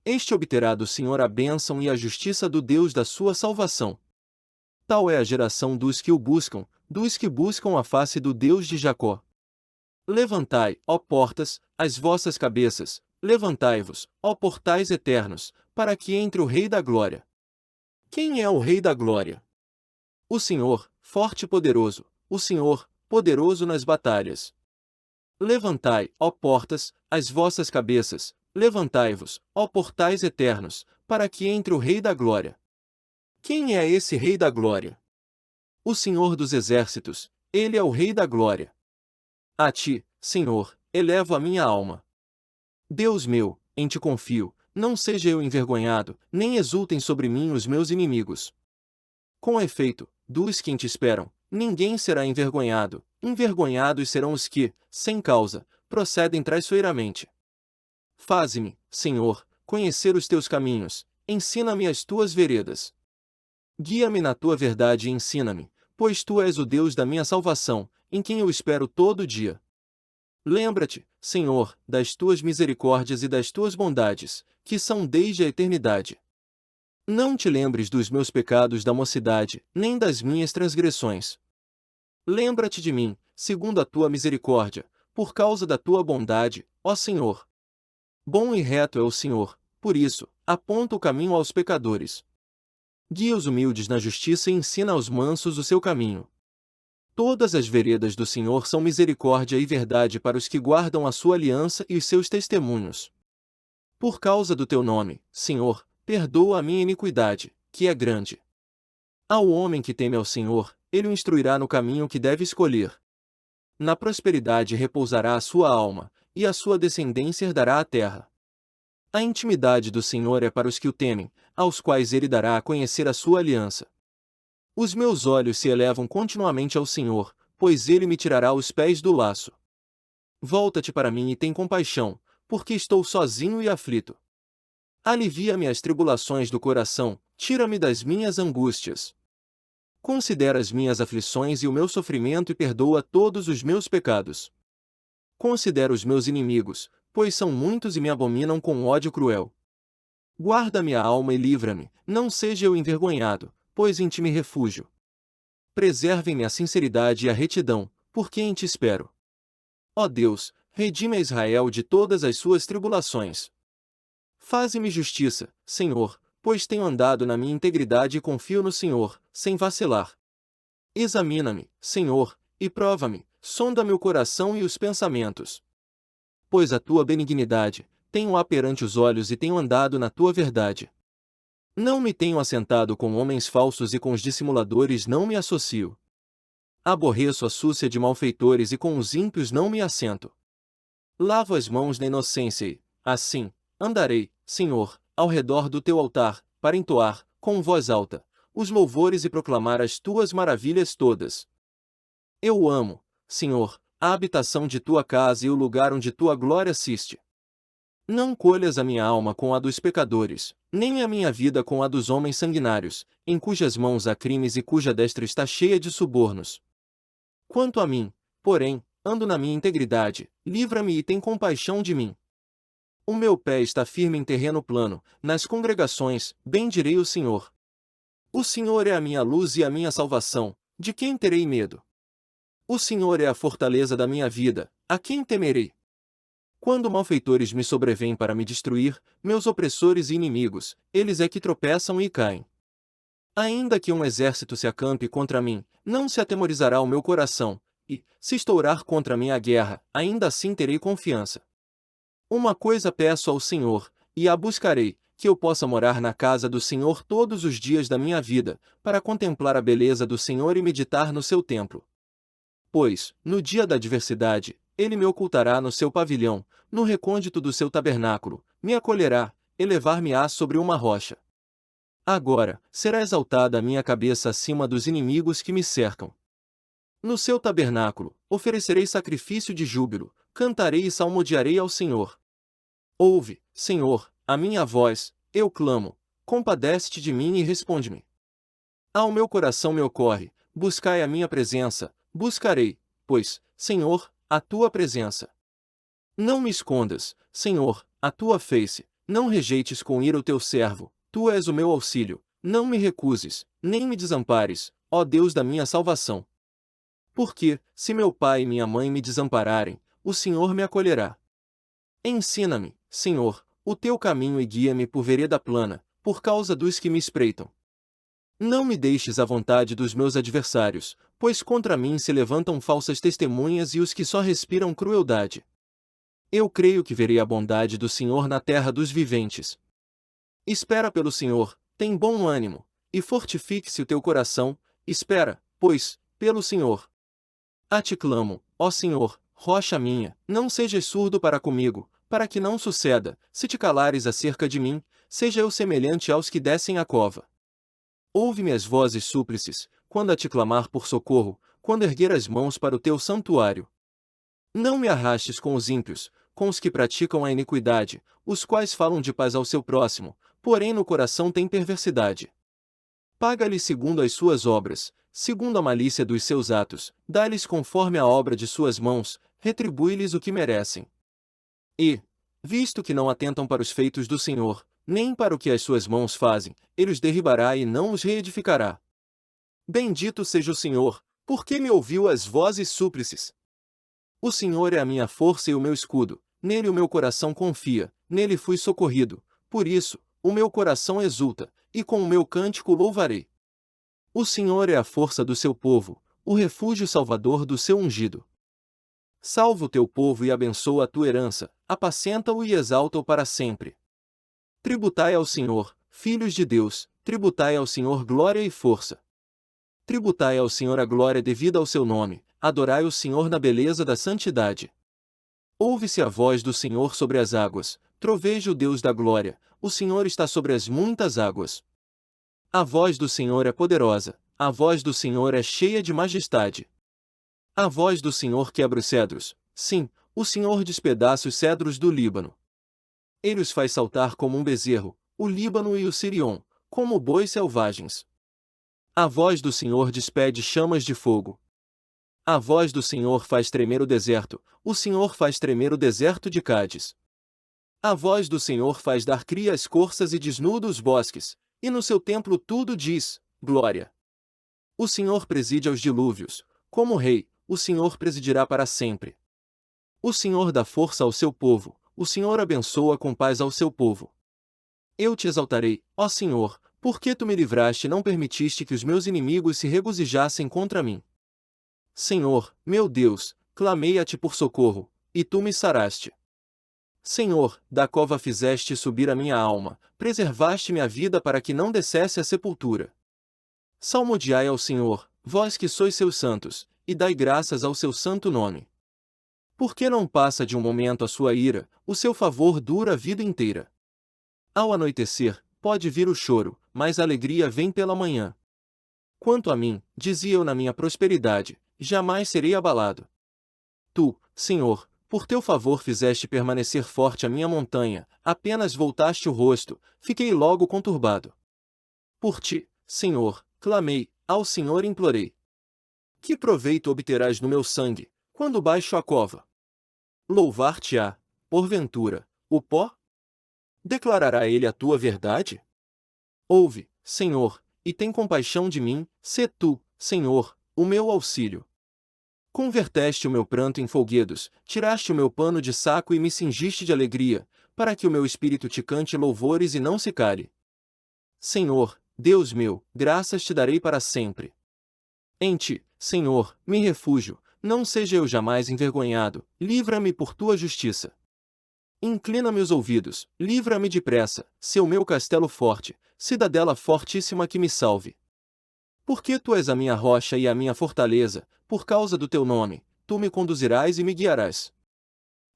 Este obterá do Senhor a bênção e a justiça do Deus da sua salvação. Tal é a geração dos que o buscam, dos que buscam a face do Deus de Jacó. Levantai, ó portas, as vossas cabeças, levantai-vos, ó portais eternos, para que entre o Rei da Glória. Quem é o Rei da Glória? O Senhor, forte e poderoso, o Senhor, poderoso nas batalhas. Levantai, ó portas, as vossas cabeças, levantai-vos, ó portais eternos, para que entre o Rei da Glória. Quem é esse Rei da Glória? O Senhor dos Exércitos, ele é o Rei da Glória. A ti, Senhor, elevo a minha alma. Deus meu, em ti confio, não seja eu envergonhado, nem exultem sobre mim os meus inimigos. Com efeito, dos que em ti esperam, ninguém será envergonhado, envergonhados serão os que, sem causa, procedem traiçoeiramente. Faze-me, Senhor, conhecer os teus caminhos, ensina-me as tuas veredas. Guia-me na tua verdade e ensina-me, pois tu és o Deus da minha salvação, em quem eu espero todo dia. Lembra-te, Senhor, das tuas misericórdias e das tuas bondades, que são desde a eternidade. Não te lembres dos meus pecados da mocidade, nem das minhas transgressões. Lembra-te de mim, segundo a tua misericórdia, por causa da tua bondade, ó Senhor. Bom e reto é o Senhor, por isso, aponta o caminho aos pecadores. Guia os humildes na justiça e ensina aos mansos o seu caminho. Todas as veredas do Senhor são misericórdia e verdade para os que guardam a sua aliança e os seus testemunhos. Por causa do teu nome, Senhor, perdoa a minha iniquidade, que é grande. Ao homem que teme ao Senhor, ele o instruirá no caminho que deve escolher. Na prosperidade repousará a sua alma, e a sua descendência herdará a terra. A intimidade do Senhor é para os que o temem, aos quais ele dará a conhecer a sua aliança. Os meus olhos se elevam continuamente ao Senhor, pois ele me tirará os pés do laço. Volta-te para mim e tem compaixão, porque estou sozinho e aflito. Alivia-me as tribulações do coração, tira-me das minhas angústias. Considera as minhas aflições e o meu sofrimento e perdoa todos os meus pecados. Considera os meus inimigos, pois são muitos e me abominam com ódio cruel. Guarda minha alma e livra-me, não seja eu envergonhado, pois em ti me refúgio. Preservem-me a sinceridade e a retidão, porque em ti espero. Ó Deus, redime a Israel de todas as suas tribulações. Faze-me justiça, Senhor, pois tenho andado na minha integridade e confio no Senhor, sem vacilar. Examina-me, Senhor, e prova-me, sonda meu coração e os pensamentos. Pois a tua benignidade, tenho-a perante os olhos e tenho andado na tua verdade. Não me tenho assentado com homens falsos e com os dissimuladores não me associo. Aborreço a súcia de malfeitores e com os ímpios não me assento. Lavo as mãos na inocência e, assim, andarei, Senhor, ao redor do teu altar, para entoar, com voz alta, os louvores e proclamar as tuas maravilhas todas. Eu amo, Senhor, a habitação de tua casa e o lugar onde tua glória assiste. Não colhas a minha alma com a dos pecadores, nem a minha vida com a dos homens sanguinários, em cujas mãos há crimes e cuja destra está cheia de subornos. Quanto a mim, porém, ando na minha integridade, livra-me e tem compaixão de mim. O meu pé está firme em terreno plano, nas congregações, bendirei o Senhor. O Senhor é a minha luz e a minha salvação, de quem terei medo? O Senhor é a fortaleza da minha vida, a quem temerei? Quando malfeitores me sobrevêm para me destruir, meus opressores e inimigos, eles é que tropeçam e caem. Ainda que um exército se acampe contra mim, não se atemorizará o meu coração, e, se estourar contra mim a guerra, ainda assim terei confiança. Uma coisa peço ao Senhor, e a buscarei, que eu possa morar na casa do Senhor todos os dias da minha vida, para contemplar a beleza do Senhor e meditar no seu templo. Pois, no dia da adversidade, ele me ocultará no seu pavilhão, no recôndito do seu tabernáculo, me acolherá, elevar-me-á sobre uma rocha. Agora, será exaltada a minha cabeça acima dos inimigos que me cercam. No seu tabernáculo, oferecerei sacrifício de júbilo, cantarei e salmodiarei ao Senhor. Ouve, Senhor, a minha voz, eu clamo, compadece-te de mim e responde-me. Ao meu coração me ocorre, buscai a minha presença, buscarei, pois, Senhor, a tua presença. Não me escondas, Senhor, a tua face, não rejeites com ira o teu servo, tu és o meu auxílio, não me recuses, nem me desampares, ó Deus da minha salvação. Porque, se meu pai e minha mãe me desampararem, o Senhor me acolherá. Ensina-me, Senhor, o teu caminho e guia-me por vereda plana, por causa dos que me espreitam. Não me deixes à vontade dos meus adversários, pois contra mim se levantam falsas testemunhas e os que só respiram crueldade. Eu creio que verei a bondade do Senhor na terra dos viventes. Espera pelo Senhor, tem bom ânimo, e fortifique-se o teu coração, espera, pois, pelo Senhor. A ti clamo, ó Senhor, rocha minha, não sejas surdo para comigo, para que não suceda, se te calares acerca de mim, seja eu semelhante aos que descem a cova. Ouve-me as vozes súplices, quando a te clamar por socorro, quando erguer as mãos para o teu santuário. Não me arrastes com os ímpios, com os que praticam a iniquidade, os quais falam de paz ao seu próximo, porém no coração têm perversidade. Paga-lhes segundo as suas obras, segundo a malícia dos seus atos, dá-lhes conforme a obra de suas mãos, retribui-lhes o que merecem. E, visto que não atentam para os feitos do Senhor, nem para o que as suas mãos fazem, ele os derribará e não os reedificará. Bendito seja o Senhor, porque me ouviu as vozes súplices. O Senhor é a minha força e o meu escudo, nele o meu coração confia, nele fui socorrido, por isso, o meu coração exulta, e com o meu cântico louvarei. O Senhor é a força do seu povo, o refúgio salvador do seu ungido. Salva o teu povo e abençoa a tua herança, apacenta-o e exalta-o para sempre. Tributai ao Senhor, filhos de Deus, tributai ao Senhor glória e força. Tributai ao Senhor a glória devida ao seu nome, adorai o Senhor na beleza da santidade. Ouve-se a voz do Senhor sobre as águas, troveja o Deus da glória, o Senhor está sobre as muitas águas. A voz do Senhor é poderosa, a voz do Senhor é cheia de majestade. A voz do Senhor quebra os cedros, sim, o Senhor despedaça os cedros do Líbano. Ele os faz saltar como um bezerro, o Líbano e o Sirion, como bois selvagens. A voz do Senhor despede chamas de fogo. A voz do Senhor faz tremer o deserto, o Senhor faz tremer o deserto de Cádiz. A voz do Senhor faz dar cria às corças e desnuda os bosques, e no seu templo tudo diz, glória. O Senhor preside aos dilúvios, como rei, o Senhor presidirá para sempre. O Senhor dá força ao seu povo, o Senhor abençoa com paz ao seu povo. Eu te exaltarei, ó Senhor, porque tu me livraste e não permitiste que os meus inimigos se regozijassem contra mim. Senhor, meu Deus, clamei a ti por socorro, e tu me saraste. Senhor, da cova fizeste subir a minha alma, preservaste minha vida para que não descesse à sepultura. Salmodiai ao Senhor, vós que sois seus santos, e dai graças ao seu santo nome. Porque não passa de um momento a sua ira, o seu favor dura a vida inteira. Ao anoitecer, pode vir o choro, mas a alegria vem pela manhã. Quanto a mim, dizia eu na minha prosperidade, jamais serei abalado. Tu, Senhor, por teu favor fizeste permanecer forte a minha montanha, apenas voltaste o rosto, fiquei logo conturbado. Por ti, Senhor, clamei, ao Senhor implorei. Que proveito obterás no meu sangue, quando baixo a cova? Louvar-te-á, porventura, o pó? Declarará ele a tua verdade? Ouve, Senhor, e tem compaixão de mim, sê tu, Senhor, o meu auxílio. Converteste o meu pranto em folguedos, tiraste o meu pano de saco e me cingiste de alegria, para que o meu espírito te cante louvores e não se cale. Senhor, Deus meu, graças te darei para sempre. Em ti, Senhor, me refúgio, não seja eu jamais envergonhado, livra-me por tua justiça. Inclina-me os ouvidos, livra-me depressa, seu meu castelo forte, cidadela fortíssima que me salve. Porque tu és a minha rocha e a minha fortaleza, por causa do teu nome, tu me conduzirás e me guiarás.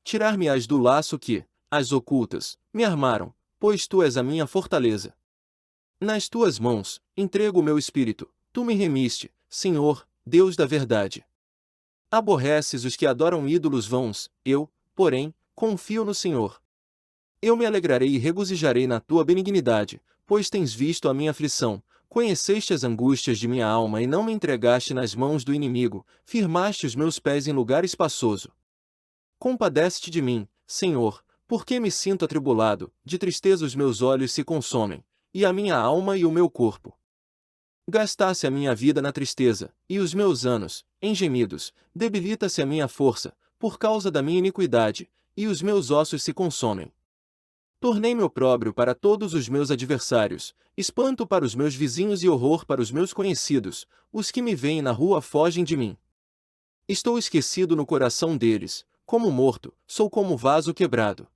Tirar-me-ás do laço que, as ocultas, me armaram, pois tu és a minha fortaleza. Nas tuas mãos, entrego o meu espírito, tu me remiste, Senhor, Deus da verdade. Aborreces os que adoram ídolos vãos, eu, porém, confio no Senhor. Eu me alegrarei e regozijarei na tua benignidade, pois tens visto a minha aflição, conheceste as angústias de minha alma e não me entregaste nas mãos do inimigo, firmaste os meus pés em lugar espaçoso. Compadece-te de mim, Senhor, porque me sinto atribulado, de tristeza os meus olhos se consomem, e a minha alma e o meu corpo. Gastasse a minha vida na tristeza, e os meus anos, em gemidos, debilita-se a minha força, por causa da minha iniquidade, e os meus ossos se consomem. Tornei-me opróbrio para todos os meus adversários, espanto para os meus vizinhos e horror para os meus conhecidos, os que me veem na rua fogem de mim. Estou esquecido no coração deles, como morto, sou como vaso quebrado.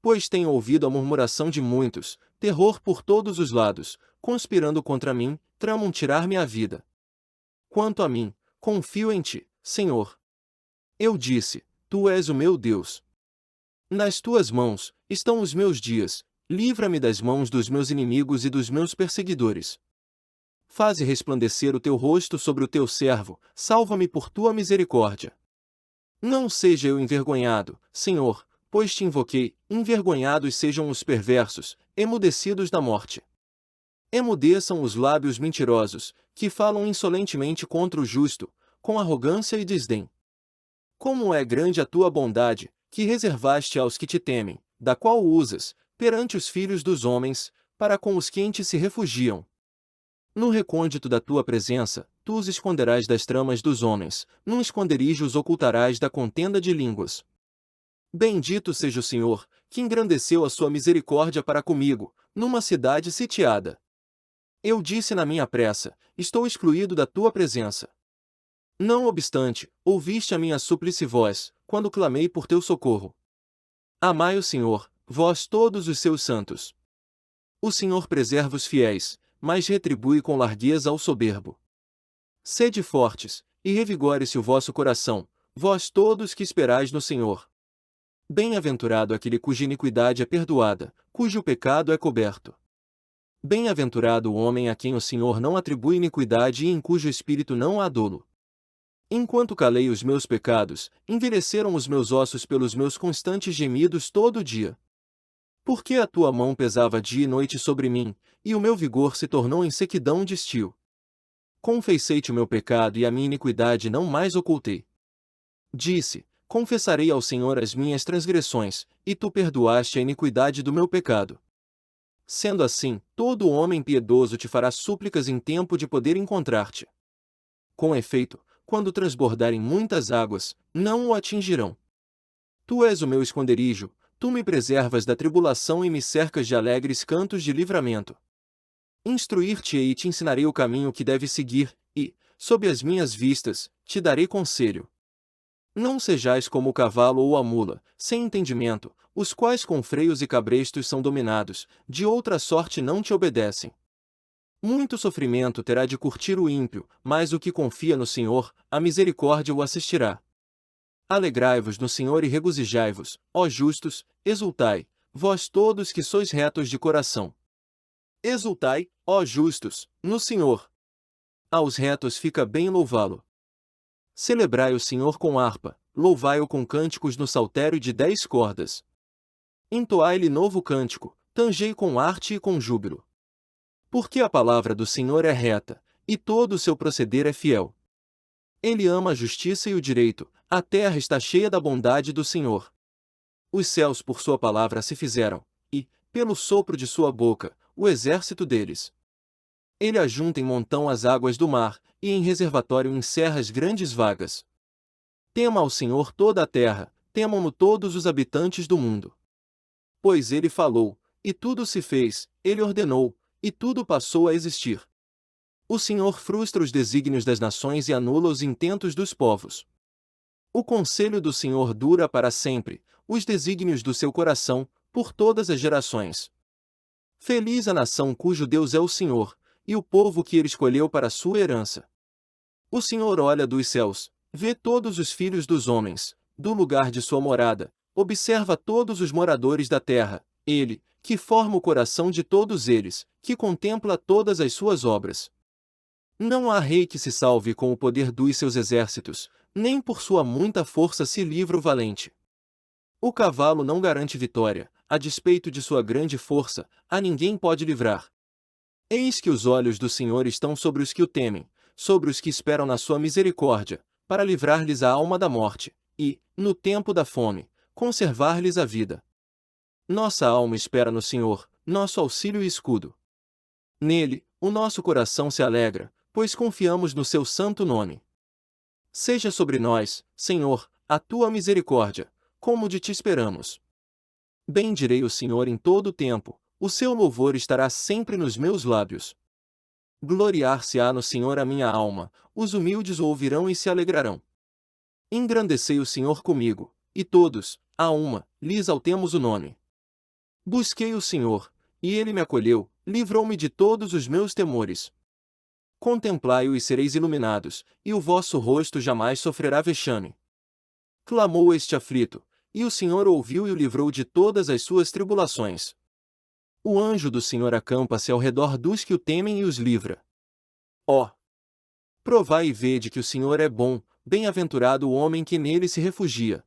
Pois tenho ouvido a murmuração de muitos, terror por todos os lados, conspirando contra mim, tramam tirar-me a vida. Quanto a mim, confio em ti, Senhor. Eu disse, tu és o meu Deus. Nas tuas mãos estão os meus dias, livra-me das mãos dos meus inimigos e dos meus perseguidores. Faze resplandecer o teu rosto sobre o teu servo, salva-me por tua misericórdia. Não seja eu envergonhado, Senhor, pois te invoquei, envergonhados sejam os perversos, emudecidos da morte. Emudeçam os lábios mentirosos, que falam insolentemente contra o justo, com arrogância e desdém. Como é grande a tua bondade, que reservaste aos que te temem, da qual usas, perante os filhos dos homens, para com os que em ti se refugiam. No recôndito da tua presença, tu os esconderás das tramas dos homens, num esconderijo os ocultarás da contenda de línguas. Bendito seja o Senhor, que engrandeceu a sua misericórdia para comigo, numa cidade sitiada. Eu disse na minha pressa, estou excluído da tua presença. Não obstante, ouviste a minha súplice voz, quando clamei por teu socorro. Amai o Senhor, vós todos os seus santos. O Senhor preserva os fiéis, mas retribui com largueza ao soberbo. Sede fortes, e revigore-se o vosso coração, vós todos que esperais no Senhor. Bem-aventurado aquele cuja iniquidade é perdoada, cujo pecado é coberto. Bem-aventurado o homem a quem o Senhor não atribui iniquidade e em cujo espírito não há dolo. Enquanto calei os meus pecados, envelheceram os meus ossos pelos meus constantes gemidos todo dia. Porque a tua mão pesava dia e noite sobre mim, e o meu vigor se tornou em sequidão de estio. Confessei-te o meu pecado e a minha iniquidade não mais ocultei. Disse: confessarei ao Senhor as minhas transgressões, e tu perdoaste a iniquidade do meu pecado. Sendo assim, todo homem piedoso te fará súplicas em tempo de poder encontrar-te. Com efeito, quando transbordarem muitas águas, não o atingirão. Tu és o meu esconderijo, tu me preservas da tribulação e me cercas de alegres cantos de livramento. Instruir-te-ei e te ensinarei o caminho que deves seguir, e, sob as minhas vistas, te darei conselho. Não sejais como o cavalo ou a mula, sem entendimento, os quais com freios e cabrestos são dominados, de outra sorte não te obedecem. Muito sofrimento terá de curtir o ímpio, mas o que confia no Senhor, a misericórdia o assistirá. Alegrai-vos no Senhor e regozijai-vos, ó justos, exultai, vós todos que sois retos de coração. Exultai, ó justos, no Senhor. Aos retos fica bem louvá-lo. Celebrai o Senhor com harpa, louvai-o com cânticos no saltério de 10 cordas. Entoai-lhe novo cântico, tangei com arte e com júbilo. Porque a palavra do Senhor é reta, e todo o seu proceder é fiel. Ele ama a justiça e o direito, a terra está cheia da bondade do Senhor. Os céus por sua palavra se fizeram, e, pelo sopro de sua boca, o exército deles. Ele ajunta em montão as águas do mar, e em reservatório encerra as grandes vagas. Tema ao Senhor toda a terra, temam-no todos os habitantes do mundo. Pois ele falou, e tudo se fez, ele ordenou, e tudo passou a existir. O Senhor frustra os desígnios das nações e anula os intentos dos povos. O conselho do Senhor dura para sempre, os desígnios do seu coração, por todas as gerações. Feliz a nação cujo Deus é o Senhor, e o povo que ele escolheu para sua herança. O Senhor olha dos céus, vê todos os filhos dos homens, do lugar de sua morada, observa todos os moradores da terra, ele, que forma o coração de todos eles, que contempla todas as suas obras. Não há rei que se salve com o poder dos seus exércitos, nem por sua muita força se livra o valente. O cavalo não garante vitória, a despeito de sua grande força, a ninguém pode livrar. Eis que os olhos do Senhor estão sobre os que o temem, sobre os que esperam na sua misericórdia, para livrar-lhes a alma da morte, e, no tempo da fome, conservar-lhes a vida. Nossa alma espera no Senhor, nosso auxílio e escudo. Nele, o nosso coração se alegra, pois confiamos no seu santo nome. Seja sobre nós, Senhor, a tua misericórdia, como de ti esperamos. Bendirei o Senhor em todo o tempo, o seu louvor estará sempre nos meus lábios. Gloriar-se-á no Senhor a minha alma, os humildes o ouvirão e se alegrarão. Engrandecei o Senhor comigo, e todos, a uma, lhe exaltemos o nome. Busquei o Senhor, e ele me acolheu, livrou-me de todos os meus temores. Contemplai-o e sereis iluminados, e o vosso rosto jamais sofrerá vexame. Clamou este aflito, e o Senhor ouviu e o livrou de todas as suas tribulações. O anjo do Senhor acampa-se ao redor dos que o temem e os livra. Ó! Provai e vede que o Senhor é bom, bem-aventurado o homem que nele se refugia.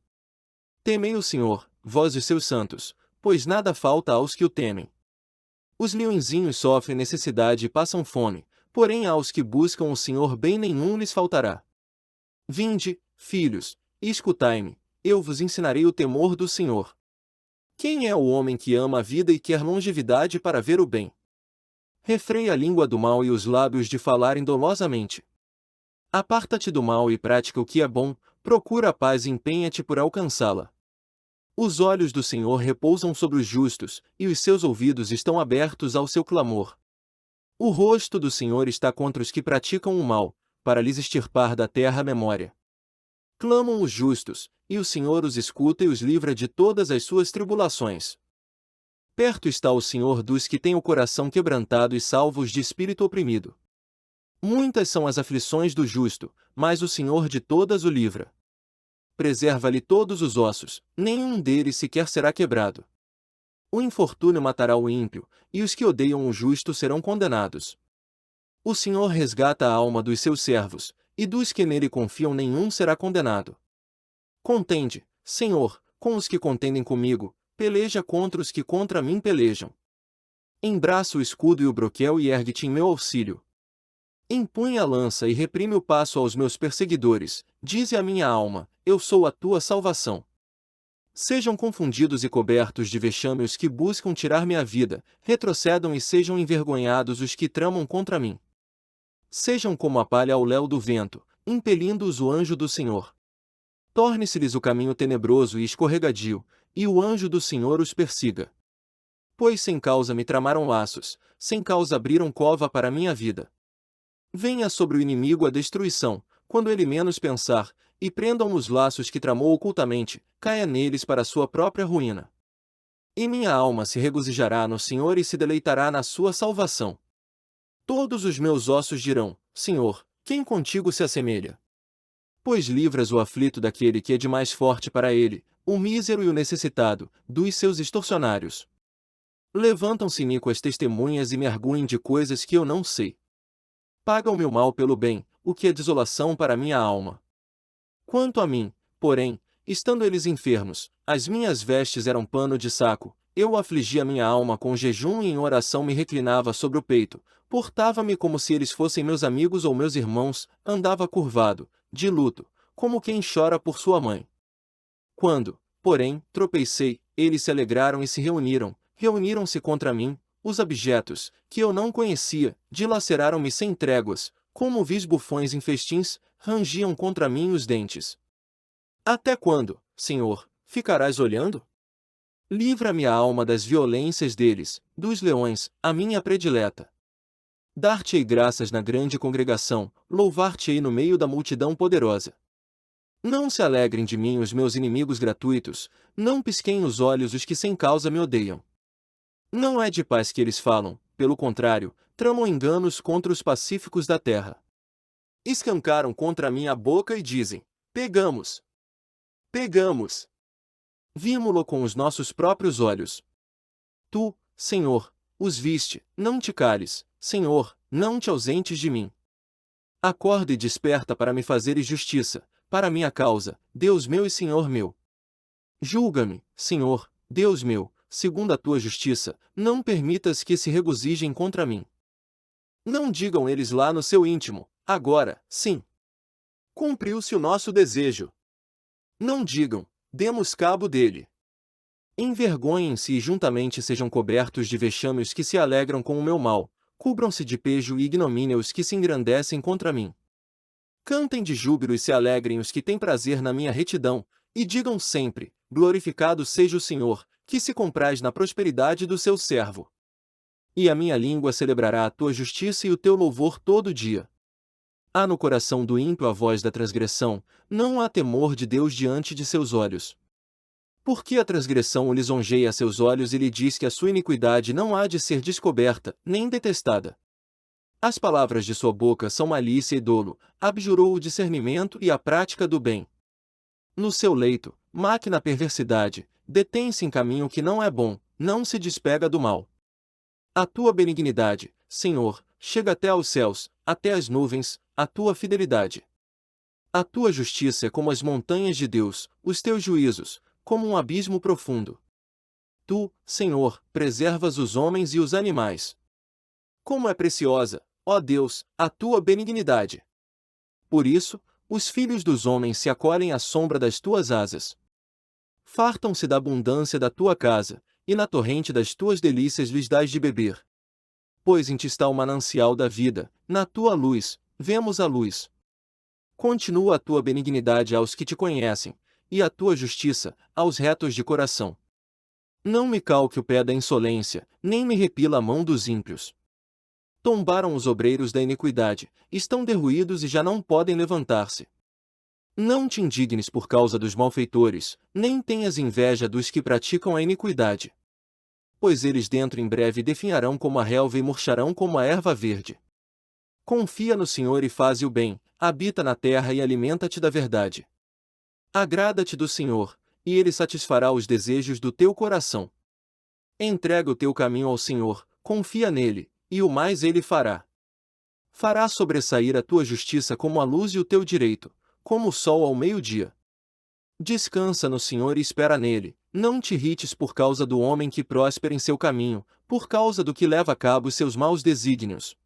Temei o Senhor, vós os seus santos, pois nada falta aos que o temem. Os leõezinhos sofrem necessidade e passam fome, porém aos que buscam o Senhor bem nenhum lhes faltará. Vinde, filhos, e escutai-me, eu vos ensinarei o temor do Senhor. Quem é o homem que ama a vida e quer longevidade para ver o bem? Refreia a língua do mal e os lábios de falarem dolosamente. Aparta-te do mal e pratica o que é bom, procura a paz e empenha-te por alcançá-la. Os olhos do Senhor repousam sobre os justos, e os seus ouvidos estão abertos ao seu clamor. O rosto do Senhor está contra os que praticam o mal, para lhes extirpar da terra a memória. Clamam os justos, e o Senhor os escuta e os livra de todas as suas tribulações. Perto está o Senhor dos que têm o coração quebrantado e salva-os de espírito oprimido. Muitas são as aflições do justo, mas o Senhor de todas o livra. Preserva-lhe todos os ossos, nenhum deles sequer será quebrado. O infortúnio matará o ímpio, e os que odeiam o justo serão condenados. O Senhor resgata a alma dos seus servos, e dos que nele confiam nenhum será condenado. Contende, Senhor, com os que contendem comigo, peleja contra os que contra mim pelejam. Embraça o escudo e o broquel e ergue-te em meu auxílio. Empunha a lança e reprime o passo aos meus perseguidores, dize a minha alma, eu sou a tua salvação. Sejam confundidos e cobertos de vexame os que buscam tirar minha vida, retrocedam e sejam envergonhados os que tramam contra mim. Sejam como a palha ao léu do vento, impelindo-os o anjo do Senhor. Torne-se-lhes o caminho tenebroso e escorregadio, e o anjo do Senhor os persiga. Pois sem causa me tramaram laços, sem causa abriram cova para minha vida. Venha sobre o inimigo a destruição, quando ele menos pensar, e prendam nos laços que tramou ocultamente, caia neles para sua própria ruína. E minha alma se regozijará no Senhor e se deleitará na sua salvação. Todos os meus ossos dirão, Senhor, quem contigo se assemelha? Pois livras o aflito daquele que é de mais forte para ele, o mísero e o necessitado, dos seus extorsionários. Levantam-se iníquas testemunhas e me arguem de coisas que eu não sei. Paga o meu mal pelo bem, o que é desolação para minha alma. Quanto a mim, porém, estando eles enfermos, as minhas vestes eram pano de saco, eu afligia minha alma com jejum e em oração me reclinava sobre o peito, portava-me como se eles fossem meus amigos ou meus irmãos, andava curvado, de luto, como quem chora por sua mãe. Quando, porém, tropecei, eles se alegraram e se reuniram-se contra mim, os abjetos, que eu não conhecia, dilaceraram-me sem tréguas, como vis bufões em festins, rangiam contra mim os dentes. Até quando, Senhor, ficarás olhando? Livra-me a alma das violências deles, dos leões, a minha predileta. Dar-te-ei graças na grande congregação, louvar-te-ei no meio da multidão poderosa. Não se alegrem de mim os meus inimigos gratuitos, não pisquem os olhos os que sem causa me odeiam. Não é de paz que eles falam, pelo contrário, tramam enganos contra os pacíficos da terra. Escancaram contra mim a boca e dizem, pegamos! Pegamos! Vimo-lo com os nossos próprios olhos. Tu, Senhor, os viste, não te cales, Senhor, não te ausentes de mim. Acorda e desperta para me fazeres justiça, para minha causa, Deus meu e Senhor meu. Julga-me, Senhor, Deus meu, segundo a tua justiça, não permitas que se regozijem contra mim. Não digam eles lá no seu íntimo, agora, sim. Cumpriu-se o nosso desejo. Não digam, demos cabo dele. Envergonhem-se e juntamente sejam cobertos de vexame os que se alegram com o meu mal, cubram-se de pejo e ignomínia os que se engrandecem contra mim. Cantem de júbilo e se alegrem os que têm prazer na minha retidão, e digam sempre, glorificado seja o Senhor, que se compraz na prosperidade do seu servo. E a minha língua celebrará a tua justiça e o teu louvor todo dia. Há no coração do ímpio a voz da transgressão, não há temor de Deus diante de seus olhos. Porque a transgressão o lisonjeia a seus olhos e lhe diz que a sua iniquidade não há de ser descoberta, nem detestada. As palavras de sua boca são malícia e dolo, abjurou o discernimento e a prática do bem. No seu leito, máquina perversidade, detém-se em caminho que não é bom, não se despega do mal. A tua benignidade, Senhor, chega até aos céus, até as nuvens, a tua fidelidade. A tua justiça é como as montanhas de Deus, os teus juízos, como um abismo profundo. Tu, Senhor, preservas os homens e os animais. Como é preciosa, ó Deus, a tua benignidade! Por isso, os filhos dos homens se acolhem à sombra das tuas asas. Fartam-se da abundância da tua casa, e na torrente das tuas delícias lhes dás de beber. Pois em ti está o manancial da vida, na tua luz, vemos a luz. Continua a tua benignidade aos que te conhecem, e a tua justiça, aos retos de coração. Não me calque o pé da insolência, nem me repila a mão dos ímpios. Tombaram os obreiros da iniquidade, estão derruídos e já não podem levantar-se. Não te indignes por causa dos malfeitores, nem tenhas inveja dos que praticam a iniquidade. Pois eles dentro em breve definharão como a relva e murcharão como a erva verde. Confia no Senhor e faze o bem, habita na terra e alimenta-te da verdade. Agrada-te do Senhor, e Ele satisfará os desejos do teu coração. Entrega o teu caminho ao Senhor, confia nele, e o mais Ele fará. Fará sobressair a tua justiça como a luz e o teu direito, como o sol ao meio-dia. Descansa no Senhor e espera nele, não te irrites por causa do homem que próspera em seu caminho, por causa do que leva a cabo os seus maus desígnios.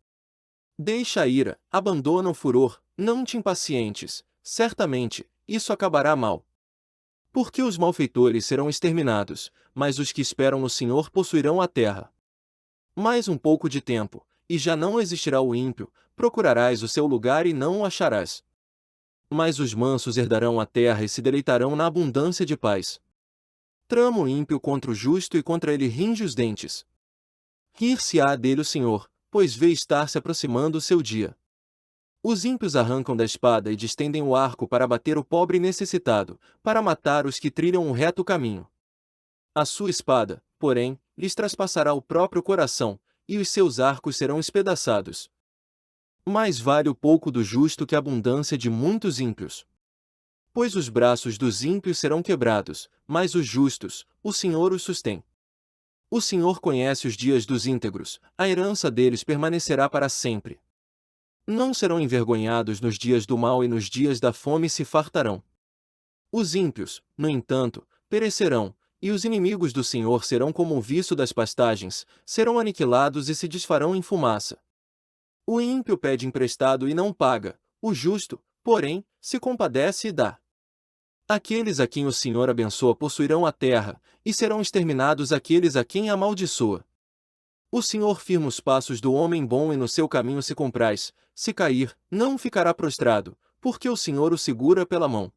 Deixa a ira, abandona o furor, não te impacientes, certamente, isso acabará mal. Porque os malfeitores serão exterminados, mas os que esperam no Senhor possuirão a terra. Mais um pouco de tempo, e já não existirá o ímpio, procurarás o seu lugar e não o acharás. Mas os mansos herdarão a terra e se deleitarão na abundância de paz. Trama o ímpio contra o justo e contra ele ringe os dentes. Rir-se-á dele o Senhor, pois vê estar se aproximando o seu dia. Os ímpios arrancam da espada e distendem o arco para bater o pobre necessitado, para matar os que trilham um reto caminho. A sua espada, porém, lhes traspassará o próprio coração, e os seus arcos serão espedaçados. Mais vale o pouco do justo que a abundância de muitos ímpios. Pois os braços dos ímpios serão quebrados, mas os justos, o Senhor os sustém. O Senhor conhece os dias dos íntegros, a herança deles permanecerá para sempre. Não serão envergonhados nos dias do mal e nos dias da fome se fartarão. Os ímpios, no entanto, perecerão, e os inimigos do Senhor serão como o viço das pastagens, serão aniquilados e se desfarão em fumaça. O ímpio pede emprestado e não paga, o justo, porém, se compadece e dá. Aqueles a quem o Senhor abençoa possuirão a terra, e serão exterminados aqueles a quem amaldiçoa. O Senhor firma os passos do homem bom e no seu caminho se compraz, se cair, não ficará prostrado, porque o Senhor o segura pela mão.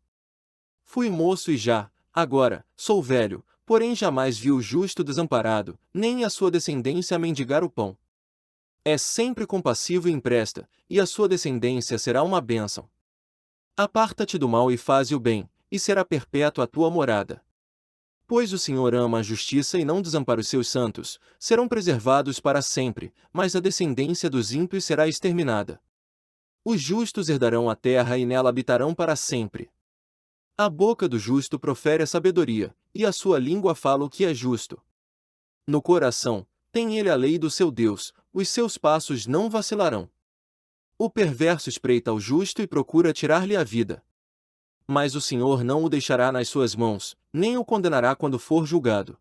Fui moço e já, agora, sou velho, porém jamais vi o justo desamparado, nem a sua descendência a mendigar o pão. É sempre compassivo e empresta, e a sua descendência será uma bênção. Aparta-te do mal e faze o bem, e será perpétua a tua morada. Pois o Senhor ama a justiça e não desampara os seus santos, serão preservados para sempre, mas a descendência dos ímpios será exterminada. Os justos herdarão a terra e nela habitarão para sempre. A boca do justo profere a sabedoria, e a sua língua fala o que é justo. No coração, tem ele a lei do seu Deus, os seus passos não vacilarão. O perverso espreita ao justo e procura tirar-lhe a vida. Mas o Senhor não o deixará nas suas mãos, nem o condenará quando for julgado.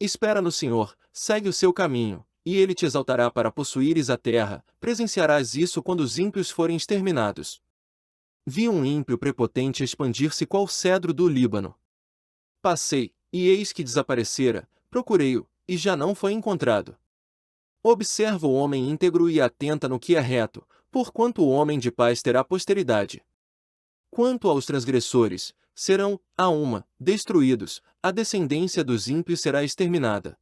Espera no Senhor, segue o seu caminho, e ele te exaltará para possuíres a terra, presenciarás isso quando os ímpios forem exterminados. Vi um ímpio prepotente expandir-se qual cedro do Líbano. Passei, e eis que desaparecera, procurei-o, e já não foi encontrado. Observa o homem íntegro e atenta no que é reto, porquanto o homem de paz terá posteridade. Quanto aos transgressores, serão, a uma, destruídos, a descendência dos ímpios será exterminada.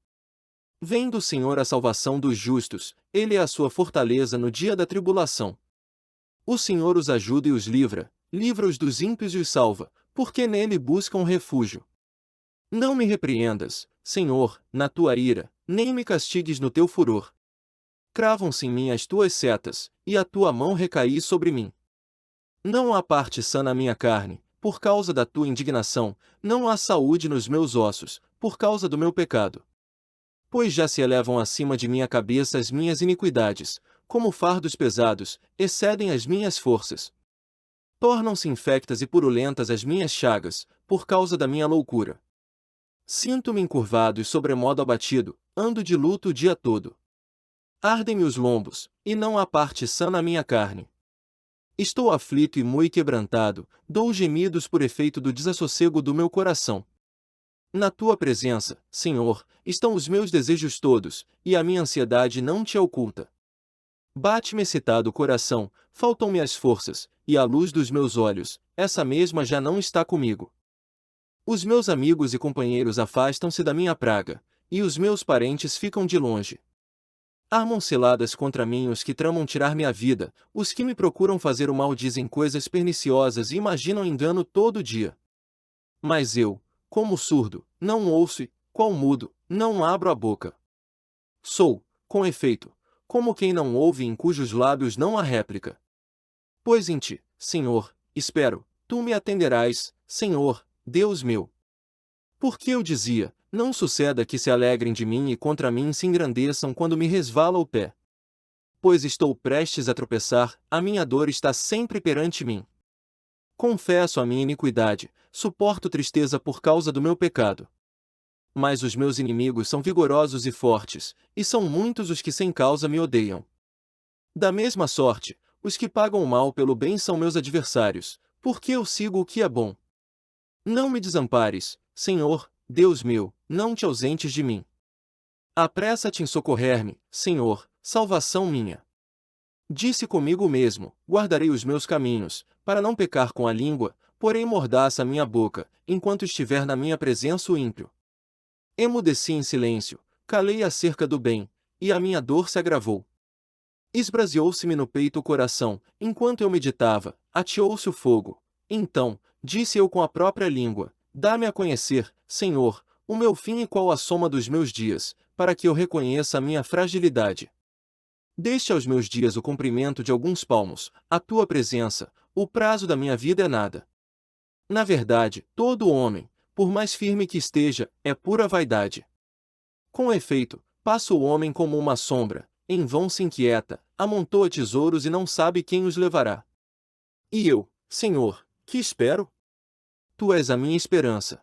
Vem do Senhor a salvação dos justos, ele é a sua fortaleza no dia da tribulação. O Senhor os ajuda e os livra, livra-os dos ímpios e os salva, porque nele buscam refúgio. Não me repreendas, Senhor, na tua ira, nem me castigues no teu furor. Cravam-se em mim as tuas setas, e a tua mão recaí sobre mim. Não há parte sã na minha carne, por causa da tua indignação, não há saúde nos meus ossos, por causa do meu pecado. Pois já se elevam acima de minha cabeça as minhas iniquidades, como fardos pesados, excedem as minhas forças. Tornam-se infectas e purulentas as minhas chagas, por causa da minha loucura. Sinto-me encurvado e sobremodo abatido, ando de luto o dia todo. Ardem-me os lombos, e não há parte sã na minha carne. Estou aflito e mui quebrantado, dou gemidos por efeito do desassossego do meu coração. Na tua presença, Senhor, estão os meus desejos todos, e a minha ansiedade não te oculta. Bate-me excitado o coração, faltam-me as forças, e a luz dos meus olhos, essa mesma já não está comigo. Os meus amigos e companheiros afastam-se da minha praga, e os meus parentes ficam de longe. Armam ciladas contra mim os que tramam tirar-me a vida, os que me procuram fazer o mal dizem coisas perniciosas e imaginam engano todo dia. Mas eu, como surdo, não ouço e, qual mudo, não abro a boca. Sou, com efeito, como quem não ouve e em cujos lábios não há réplica. Pois em ti, Senhor, espero, tu me atenderás, Senhor, Deus meu. Porque eu dizia, não suceda que se alegrem de mim e contra mim se engrandeçam quando me resvala o pé. Pois estou prestes a tropeçar, a minha dor está sempre perante mim. Confesso a minha iniquidade, suporto tristeza por causa do meu pecado. Mas os meus inimigos são vigorosos e fortes, e são muitos os que sem causa me odeiam. Da mesma sorte, os que pagam o mal pelo bem são meus adversários, porque eu sigo o que é bom. Não me desampares, Senhor, Deus meu, não te ausentes de mim. Apressa-te em socorrer-me, Senhor, salvação minha. Disse comigo mesmo: guardarei os meus caminhos, para não pecar com a língua, porém mordaça a minha boca, enquanto estiver na minha presença o ímpio. Emudeci em silêncio, calei acerca do bem, e a minha dor se agravou. Esbraseou-se-me no peito o coração, enquanto eu meditava, ateou-se o fogo. Então, disse eu com a própria língua: dá-me a conhecer, Senhor, o meu fim e qual a soma dos meus dias, para que eu reconheça a minha fragilidade. Deixe aos meus dias o comprimento de alguns palmos, a tua presença, o prazo da minha vida é nada. Na verdade, todo homem, por mais firme que esteja, é pura vaidade. Com efeito, passa o homem como uma sombra, em vão se inquieta, amontoa tesouros e não sabe quem os levará. E eu, Senhor, que espero? Tu és a minha esperança.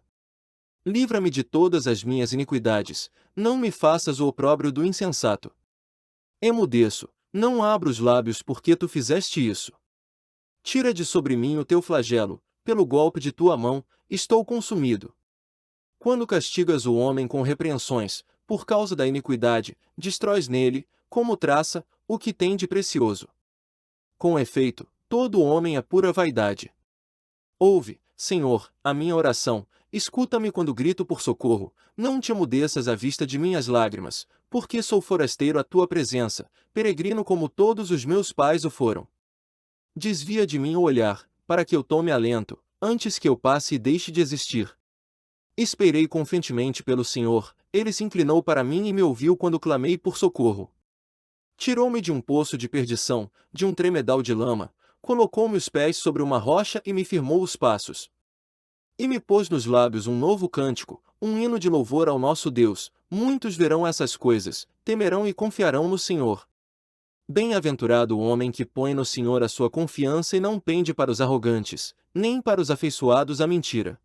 Livra-me de todas as minhas iniquidades, não me faças o opróbrio do insensato. Emudeço, não abro os lábios porque tu fizeste isso. Tira de sobre mim o teu flagelo, pelo golpe de tua mão, estou consumido. Quando castigas o homem com repreensões, por causa da iniquidade, destróis nele, como traça, o que tem de precioso. Com efeito, todo homem é pura vaidade. Ouve, Senhor, a minha oração, escuta-me quando grito por socorro, não te emudeças à vista de minhas lágrimas, porque sou forasteiro à tua presença, peregrino como todos os meus pais o foram. Desvia de mim o olhar, para que eu tome alento, antes que eu passe e deixe de existir. Esperei confiantemente pelo Senhor, ele se inclinou para mim e me ouviu quando clamei por socorro. Tirou-me de um poço de perdição, de um tremedal de lama, colocou-me os pés sobre uma rocha e me firmou os passos. E me pôs nos lábios um novo cântico, um hino de louvor ao nosso Deus. Muitos verão essas coisas, temerão e confiarão no Senhor. Bem-aventurado o homem que põe no Senhor a sua confiança e não pende para os arrogantes, nem para os afeiçoados à mentira.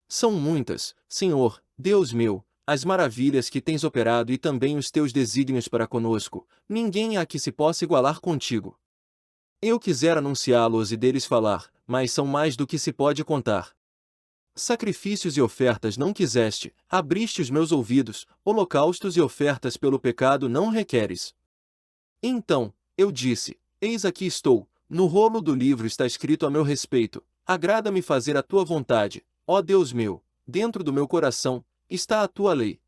São muitas, Senhor, Deus meu, as maravilhas que tens operado e também os teus desígnios para conosco, ninguém há que se possa igualar contigo. Eu quisera anunciá-los e deles falar, mas são mais do que se pode contar. Sacrifícios e ofertas não quiseste, abriste os meus ouvidos, holocaustos e ofertas pelo pecado não requeres. Então, eu disse: eis aqui estou, no rolo do livro está escrito a meu respeito, agrada-me fazer a tua vontade, ó Deus meu, dentro do meu coração, está a tua lei.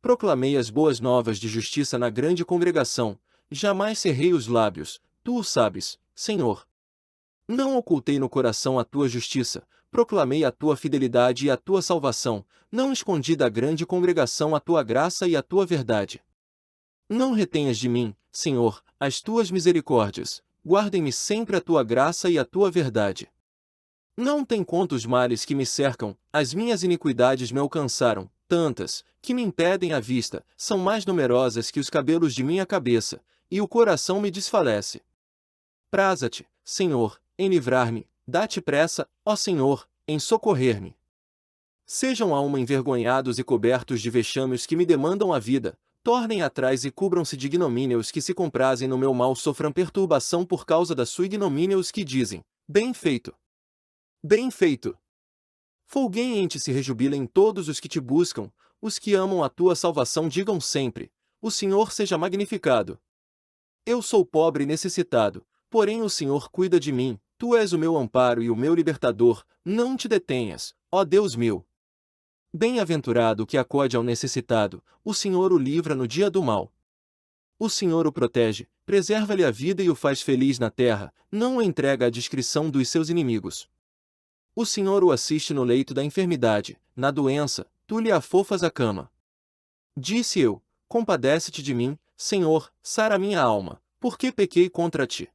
Proclamei as boas novas de justiça na grande congregação, jamais cerrei os lábios, tu o sabes, Senhor. Não ocultei no coração a tua justiça, proclamei a tua fidelidade e a tua salvação, não escondi da grande congregação a tua graça e a tua verdade. Não retenhas de mim, Senhor, as tuas misericórdias, guardem-me sempre a tua graça e a tua verdade. Não tem conta os males que me cercam, as minhas iniquidades me alcançaram, tantas, que me impedem a vista, são mais numerosas que os cabelos de minha cabeça, e o coração me desfalece. Praza-te, Senhor, em livrar-me, dá-te pressa, ó Senhor, em socorrer-me. Sejam a alma envergonhados e cobertos de vexame os que me demandam a vida, tornem atrás e cubram-se de ignomínia os que se comprazem no meu mal, sofram perturbação por causa da sua ignomínia os que dizem: bem feito. Bem feito. Folguem em ti se rejubilem todos os que te buscam, os que amam a tua salvação digam sempre: o Senhor seja magnificado. Eu sou pobre e necessitado, porém o Senhor cuida de mim, tu és o meu amparo e o meu libertador, não te detenhas, ó Deus meu. Bem-aventurado o que acode ao necessitado, o Senhor o livra no dia do mal. O Senhor o protege, preserva-lhe a vida e o faz feliz na terra, não o entrega à discrição dos seus inimigos. O Senhor o assiste no leito da enfermidade, na doença, tu lhe afofas a cama. Disse eu: compadece-te de mim, Senhor, sara minha alma, porque pequei contra ti.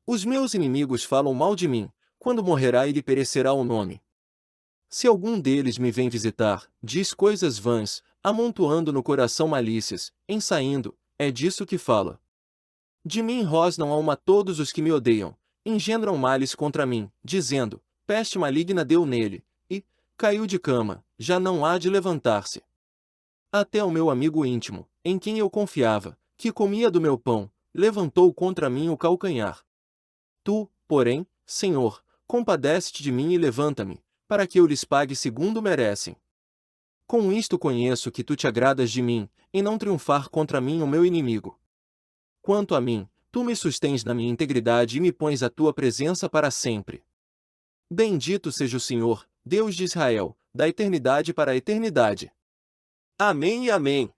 Os meus inimigos falam mal de mim, quando morrerá ele perecerá o nome. Se algum deles me vem visitar, diz coisas vãs, amontoando no coração malícias, ensaindo, é disso que fala. De mim rosnam a uma todos os que me odeiam, engendram males contra mim, dizendo: peste maligna deu nele, e caiu de cama, já não há de levantar-se. Até o meu amigo íntimo, em quem eu confiava, que comia do meu pão, levantou contra mim o calcanhar. Tu, porém, Senhor, compadece-te de mim e levanta-me, para que eu lhes pague segundo merecem. Com isto conheço que tu te agradas de mim, em não triunfar contra mim o meu inimigo. Quanto a mim, tu me sustens na minha integridade e me pões à tua presença para sempre. Bendito seja o Senhor, Deus de Israel, da eternidade para a eternidade. Amém e amém.